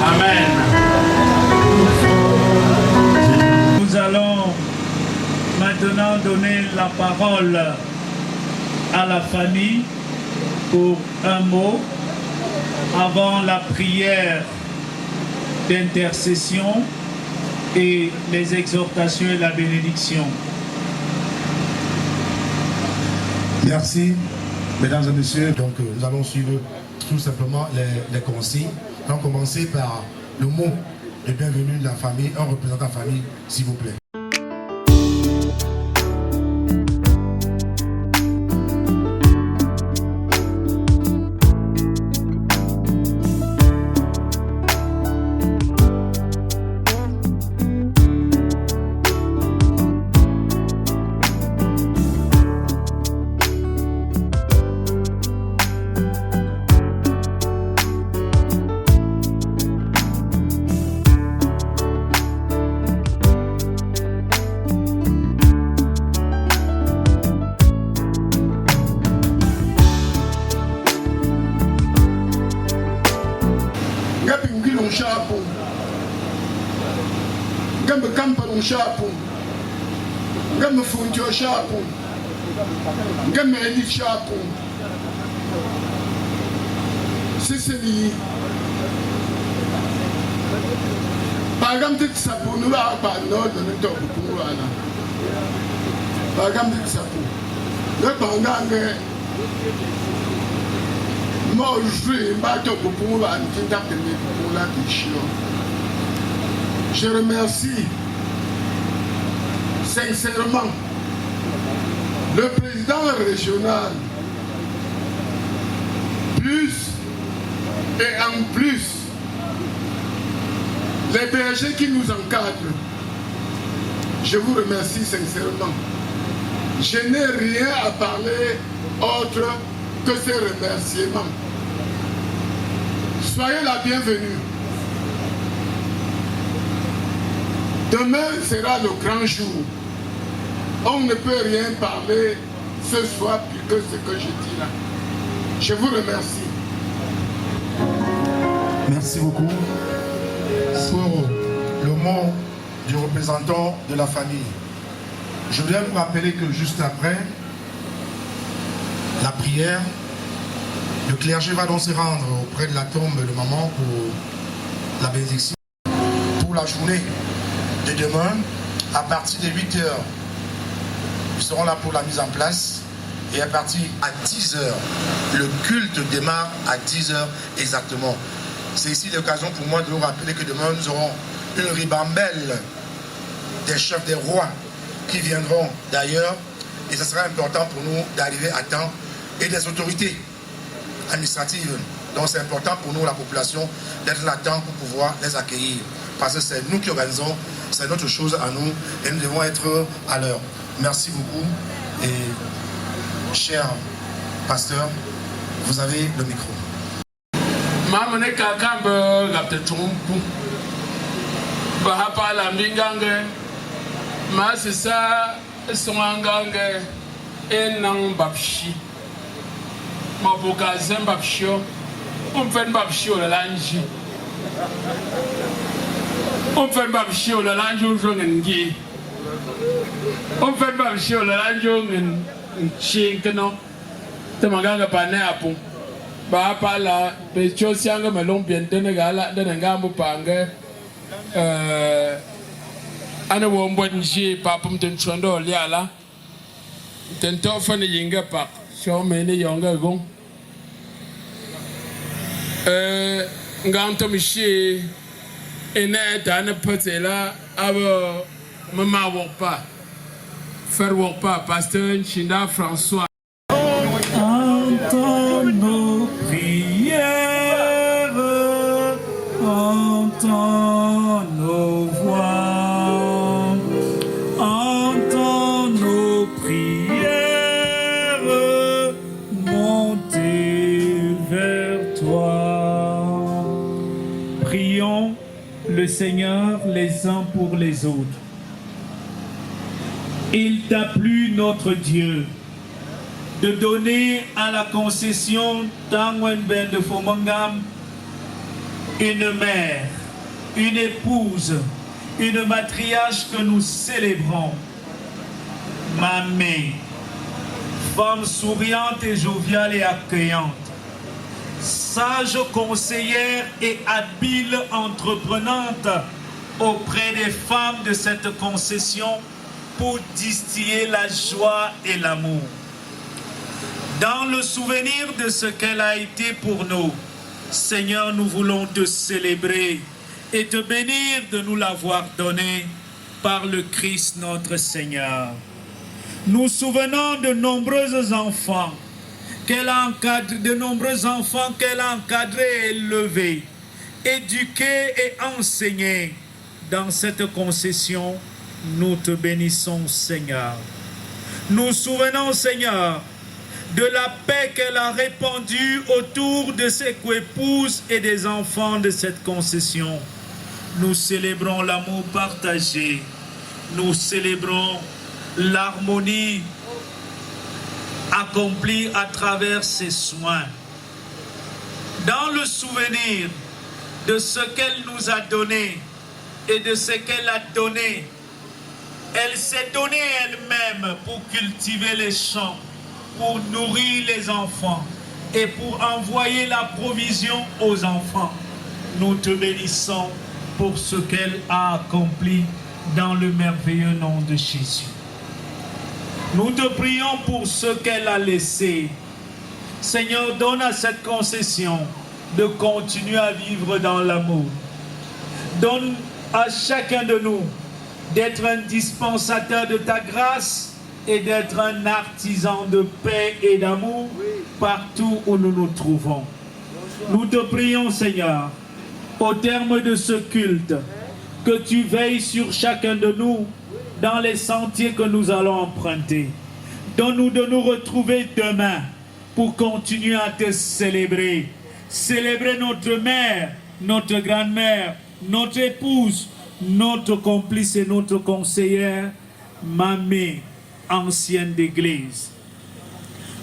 Amen. Nous allons maintenant donner la parole à la famille pour un mot avant la prière d'intercession et les exhortations et la bénédiction. Merci, mesdames et messieurs. Donc nous allons suivre tout simplement les consignes. On va commencer par le mot de bienvenue de la famille, un représentant de la famille, s'il vous plaît. Chapo, Gamma Funtio Chapo, Gamma Edi Chapo, Sicily, Pagam de Sapo, no Nord and the top of Purana. Pagam de Sapo, the Pangang, more free, battle of Pura and Tinta de Pula de Chilo. Je remercie sincèrement le président régional, plus et en plus les bergers qui nous encadrent. Je vous remercie sincèrement. Je n'ai rien à parler autre que ces remerciements. Soyez la bienvenue. Demain sera le grand jour. On ne peut rien parler ce soir plus que ce que je dis là. Je vous remercie. Merci beaucoup pour le mot du représentant de la famille. Je voudrais vous rappeler que juste après la prière, le clergé va donc se rendre auprès de la tombe de maman pour la bénédiction. Pour la journée de demain, à partir de 8 h, nous serons là pour la mise en place. Et à partir à 10 h, le culte démarre à 10 h exactement. C'est ici l'occasion pour moi de vous rappeler que demain nous aurons une ribambelle des chefs des rois qui viendront d'ailleurs. Et ce sera important pour nous d'arriver à temps, et des autorités administratives. Donc c'est important pour nous, la population, d'être là à temps pour pouvoir les accueillir. Parce que c'est nous qui organisons, c'est notre chose à nous, et nous devons être à l'heure. Merci beaucoup. Et cher pasteur, vous avez le micro. Mamane kakambe gapte chumpu bahapa la mbingange masisa songangange enang babshi maboka zembabshio umfen babshio la lanji umfen babshio la lanjo ngi umfen babshio la lanjo chinkno temaganga pane apu bahapa la becho sianga melong biente negala de ngambu pange ana wombo nji papum ten chondo liala ten tofa ni yinga pak show me ni yonga gong nganto mishi ene dana potela abo mama wok pas faire wok pas pasteur Chinda François. Entends nos prières, entends nos voix, entends nos prières, monter vers toi. Prions le Seigneur les uns pour les autres. Il t'a plu, notre Dieu, de donner à la concession d'Angwenben de Fomangam une mère, une épouse, une matriarche que nous célébrons. Mamé, femme souriante et joviale et accueillante, sage conseillère et habile entreprenante auprès des femmes de cette concession pour distiller la joie et l'amour. Dans le souvenir de ce qu'elle a été pour nous, Seigneur, nous voulons te célébrer et te bénir de nous l'avoir donné par le Christ notre Seigneur. Nous souvenons de nombreux enfants qu'elle a encadrés, qu'elle a encadrés et élevés, éduqués et enseignés. Dans cette concession, nous te bénissons, Seigneur. Nous souvenons, Seigneur, de la paix qu'elle a répandue autour de ses coépouses et des enfants de cette concession. Nous célébrons l'amour partagé. Nous célébrons l'harmonie accomplie à travers ses soins. Dans le souvenir de ce qu'elle nous a donné et de ce qu'elle a donné, elle s'est donnée elle-même pour cultiver les champs, pour nourrir les enfants et pour envoyer la provision aux enfants. Nous te bénissons pour ce qu'elle a accompli dans le merveilleux nom de Jésus. Nous te prions pour ce qu'elle a laissé. Seigneur, donne à cette concession de continuer à vivre dans l'amour. Donne à chacun de nous d'être un dispensateur de ta grâce et d'être un artisan de paix et d'amour partout où nous nous trouvons. Nous te prions, Seigneur, au terme de ce culte, que tu veilles sur chacun de nous dans les sentiers que nous allons emprunter. Donne-nous de nous retrouver demain pour continuer à te célébrer. Célébrer notre mère, notre grand-mère, notre épouse, notre complice et notre conseillère, Mamie, ancienne d'église.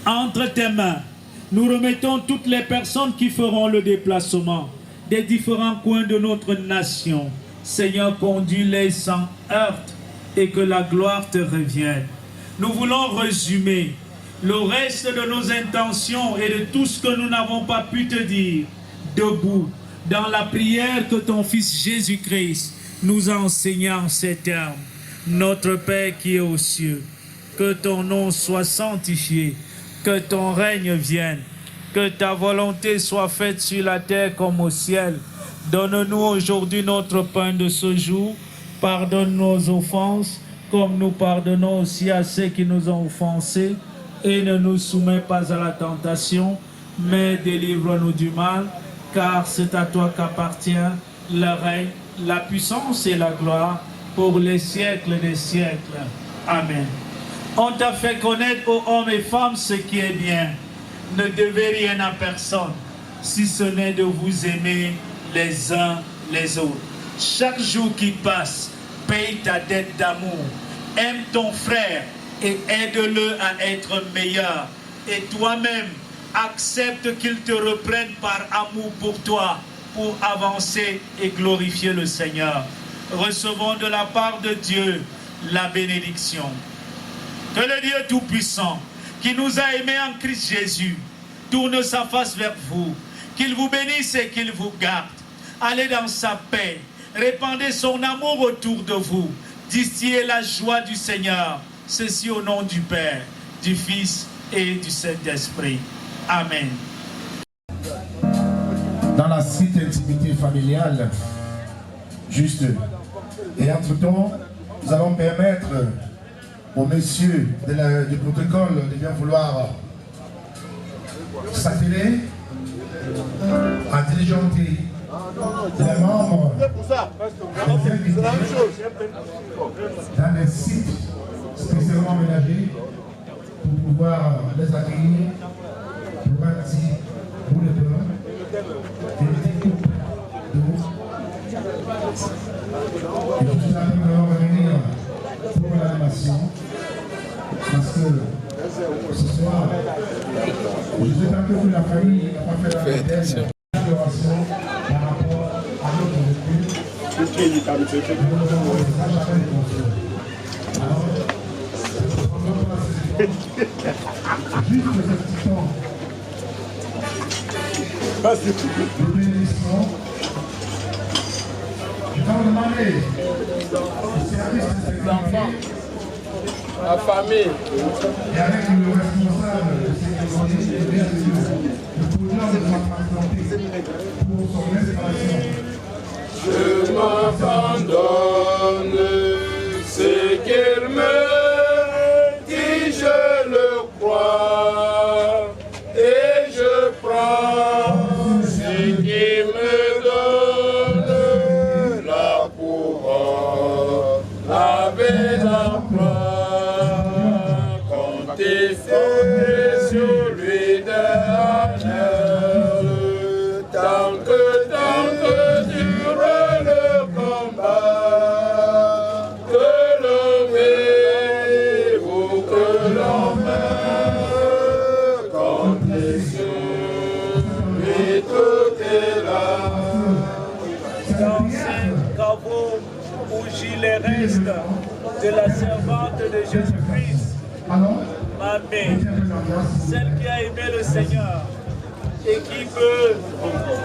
Entre tes mains, nous remettons toutes les personnes qui feront le déplacement des différents coins de notre nation. Seigneur, conduis-les sans heurte et que la gloire te revienne. Nous voulons résumer le reste de nos intentions et de tout ce que nous n'avons pas pu te dire debout dans la prière que ton Fils Jésus-Christ nous a enseignée en ces termes. Notre Père qui est aux cieux, que ton nom soit sanctifié, que ton règne vienne, que ta volonté soit faite sur la terre comme au ciel. Donne-nous aujourd'hui notre pain de ce jour. Pardonne nos offenses, comme nous pardonnons aussi à ceux qui nous ont offensés. Et ne nous soumets pas à la tentation, mais délivre-nous du mal, car c'est à toi qu'appartient le règne, la puissance et la gloire pour les siècles des siècles. Amen. On t'a fait connaître aux hommes et femmes ce qui est bien. Ne devez rien à personne, si ce n'est de vous aimer les uns les autres. Chaque jour qui passe, paye ta dette d'amour. Aime ton frère et aide-le à être meilleur. Et toi-même, accepte qu'il te reprenne par amour pour toi, pour avancer et glorifier le Seigneur. Recevons de la part de Dieu la bénédiction. Que le Dieu Tout-Puissant, qui nous a aimés en Christ Jésus, tourne sa face vers vous, qu'il vous bénisse et qu'il vous garde. Allez dans sa paix, répandez son amour autour de vous, distillez la joie du Seigneur. Ceci au nom du Père, du Fils et du Saint-Esprit. Amen. Dans la stricte intimité familiale, juste. Et entre-temps, nous allons permettre aux messieurs du protocole de bien vouloir s'atteler à diligenter les membres des invités dans des sites spécialement aménagés pour pouvoir les accueillir pour un petit bout de pain, des petits coupes d'eau. Et je suis là pour revenir pour l'animation parce que ce soir, je sais pas que la famille n'a pas fait la peine d'adoration par rapport à notre vécu. Nous avons jamais confiance. Alors, juste ce petit temps de bénédiction, je vais vous demander au service de sécurité, la famille, et avec le responsable de sécurité, le producteur de la présenté pour son installation. je m'abandonne, ce qu'il me dit, je le crois, et je prends ce qui me donne la couronne, la paix, la gloire, comptez sur lui dernière, tant que dure le combat, que l'on vive ou que l'on meurt, comptez sur lui, tout est là. Dans ces caveau où gît les restes de la servante de Jésus-Christ, ma mère, celle qui a aimé le Seigneur et qui peut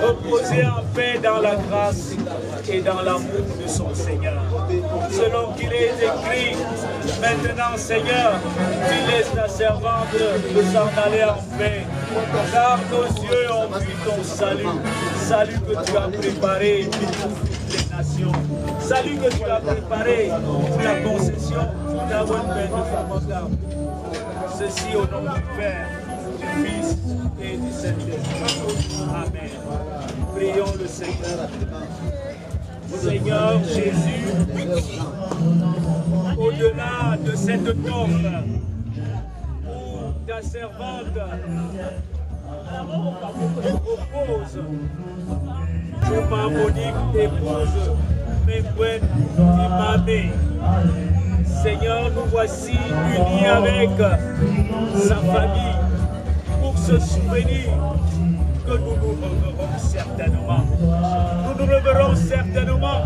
reposer en paix dans la grâce et dans l'amour de son Seigneur. Selon qu'il est écrit, maintenant Seigneur, tu laisses ta servante s'en aller en paix, car nos yeux ont vu ton salut, salut que tu as préparé pour les nations, salut que tu as préparé pour la concession d'avoir une peine de Famagam. Ceci au nom du Père, du Fils et du Saint-Esprit. Amen. Prions le Seigneur. Seigneur Jésus, au-delà de cette tombe où ta servante, repose. Juma Monique, épouse, Mengwen Timamé. Seigneur, nous voici unis avec sa famille pour se souvenir que nous nous reverrons certainement. Nous nous reverrons certainement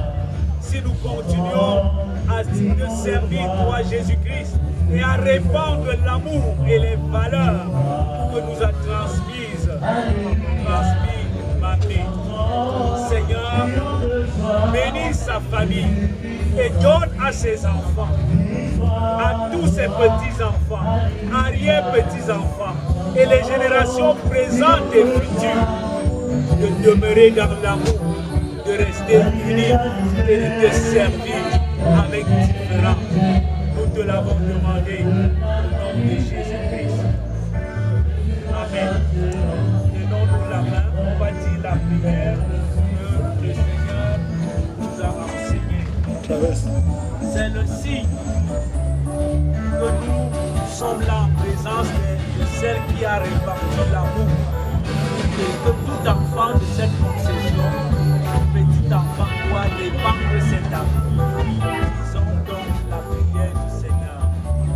si nous continuons à te servir, toi Jésus-Christ, et à répandre l'amour et les valeurs que nous a transmis Mamie. Seigneur, bénis sa famille et donne à ses enfants, à tous ses petits-enfants, arrière-petits-enfants et les générations présentes et futures de demeurer dans l'amour, de rester unis et de te servir avec différence. Nous te l'avons demandé au nom de Jésus-Christ. Amen. Tenons-nous la main, on va dire la prière que le Seigneur nous a enseignée. C'est le signe que nous sommes là en présence de celle qui a réparti l'amour. Et que tout enfant de cette concession, petit enfant, doit répandre cet amour. Disons donc la prière du Seigneur.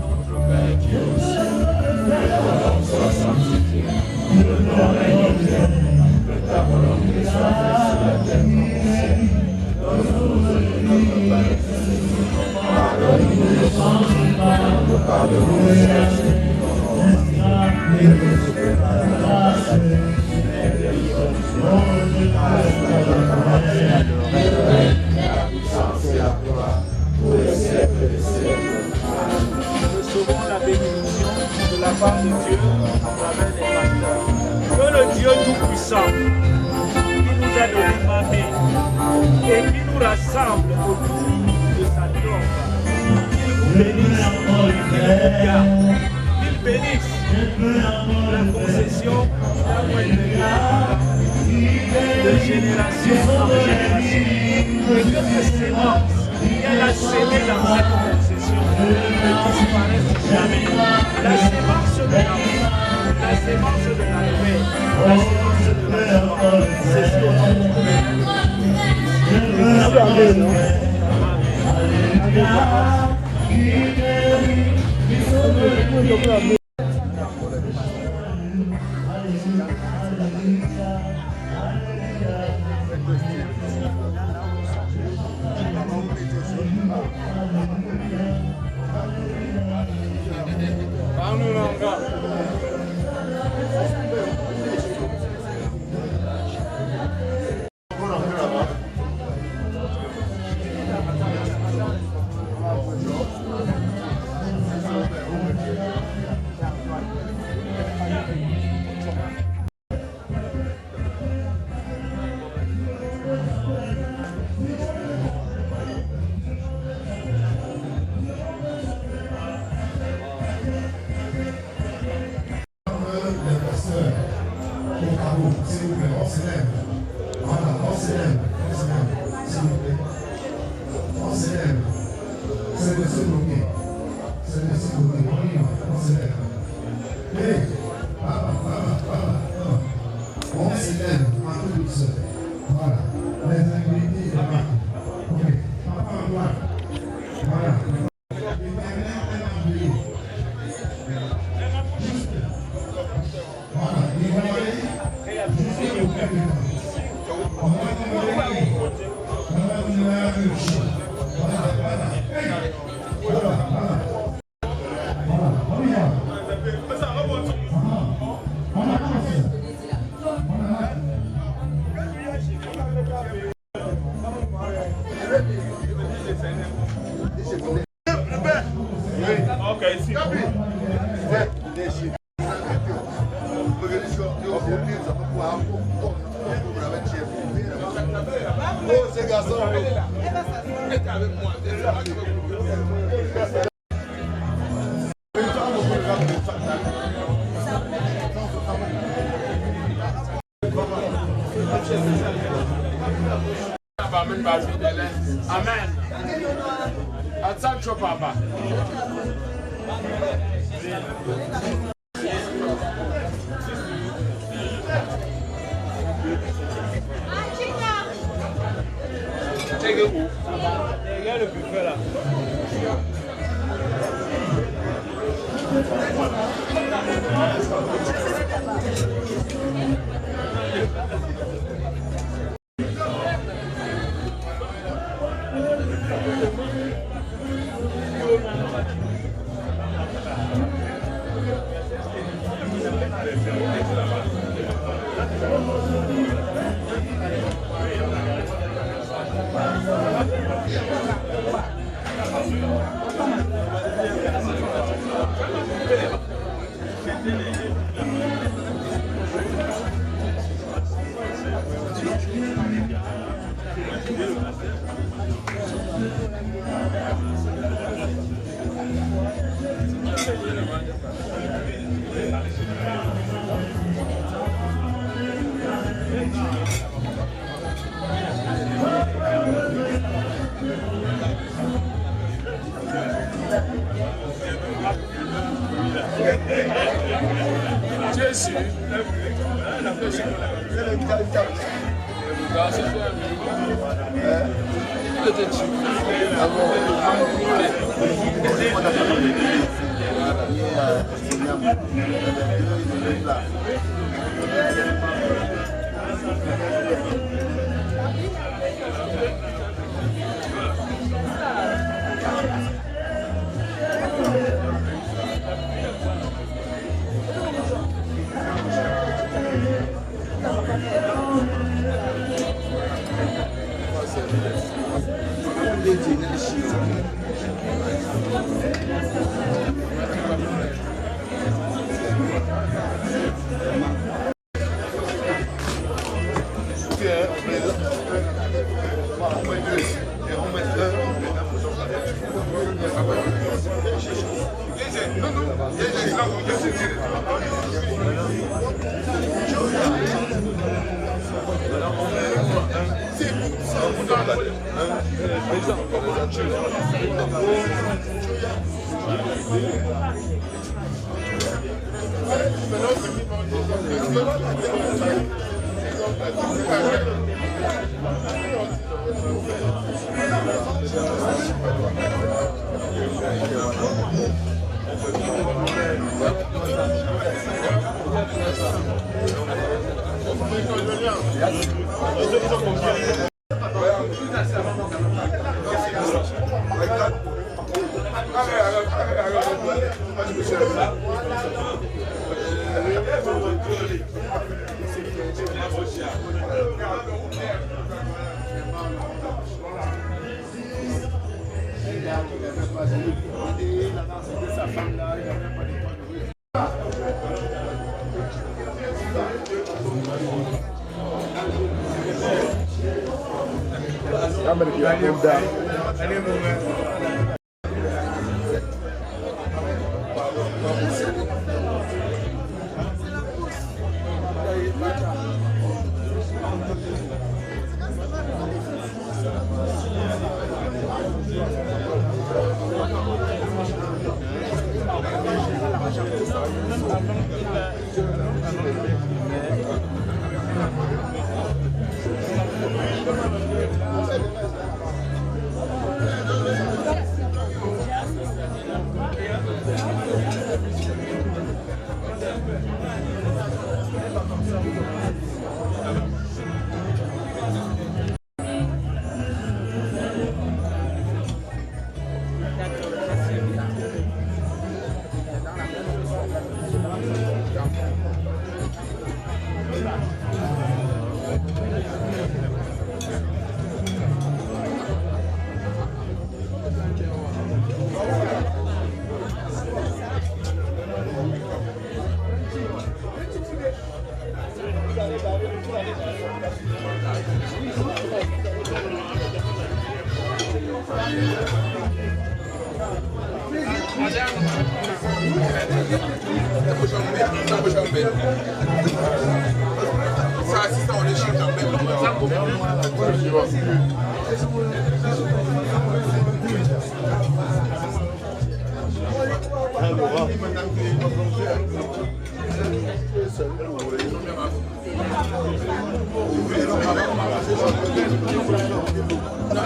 Notre Père qui est au ciel, que ton nom soit sanctifié, que ton règne vienne, que ta volonté soit faite sur la terre comme au ciel. Donne-nous aujourd'hui notre pain de ce jour. Pardonne-nous nos offenses, nous pardonnons les péchés qui nous ont offensés, et ne nous soumets pas à la tentation, mais délivre-nous du mal. Car la puissance et la gloire pour les siècles des siècles. Recevons la bénédiction de la part de Dieu à travers les pasteurs. Que le Dieu Tout-Puissant, qui nous a donné Mamie et qui nous rassemble autour de sa tombe, qu'il vous bénisse, qu'il vous garde, qu'il bénisse la concession de génération en génération, et que les sémences qu'elle a semées dans cette concession ne disparaissent jamais. La sémence de l'amour, la sémence de la paix, la sémence de la joie, c'est ce qu'on Amen. Amen. Atsancho Papa. Il y a le buffet là.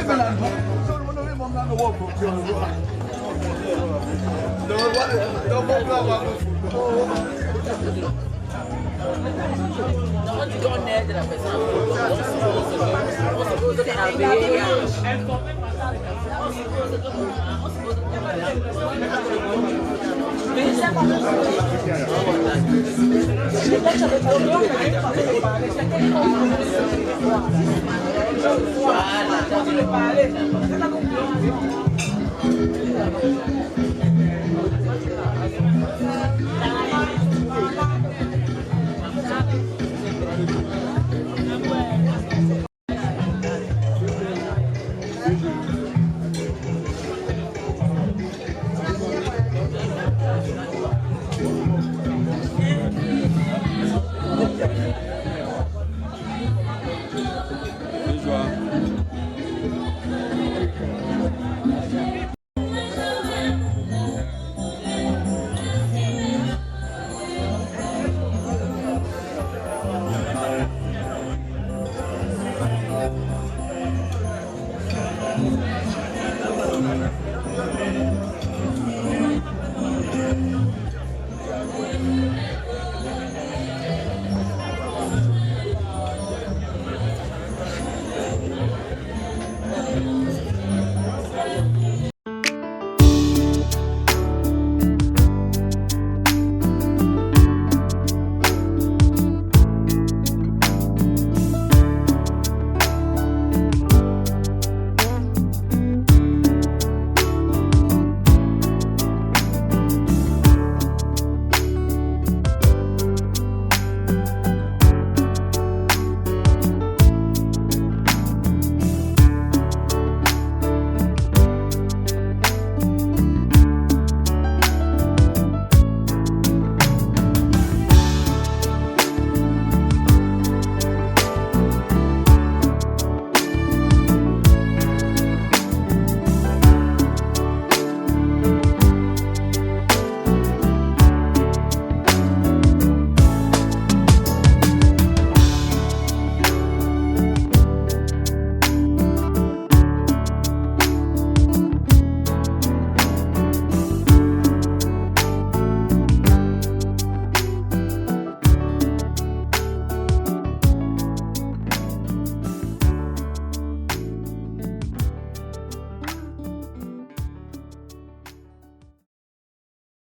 Voilà.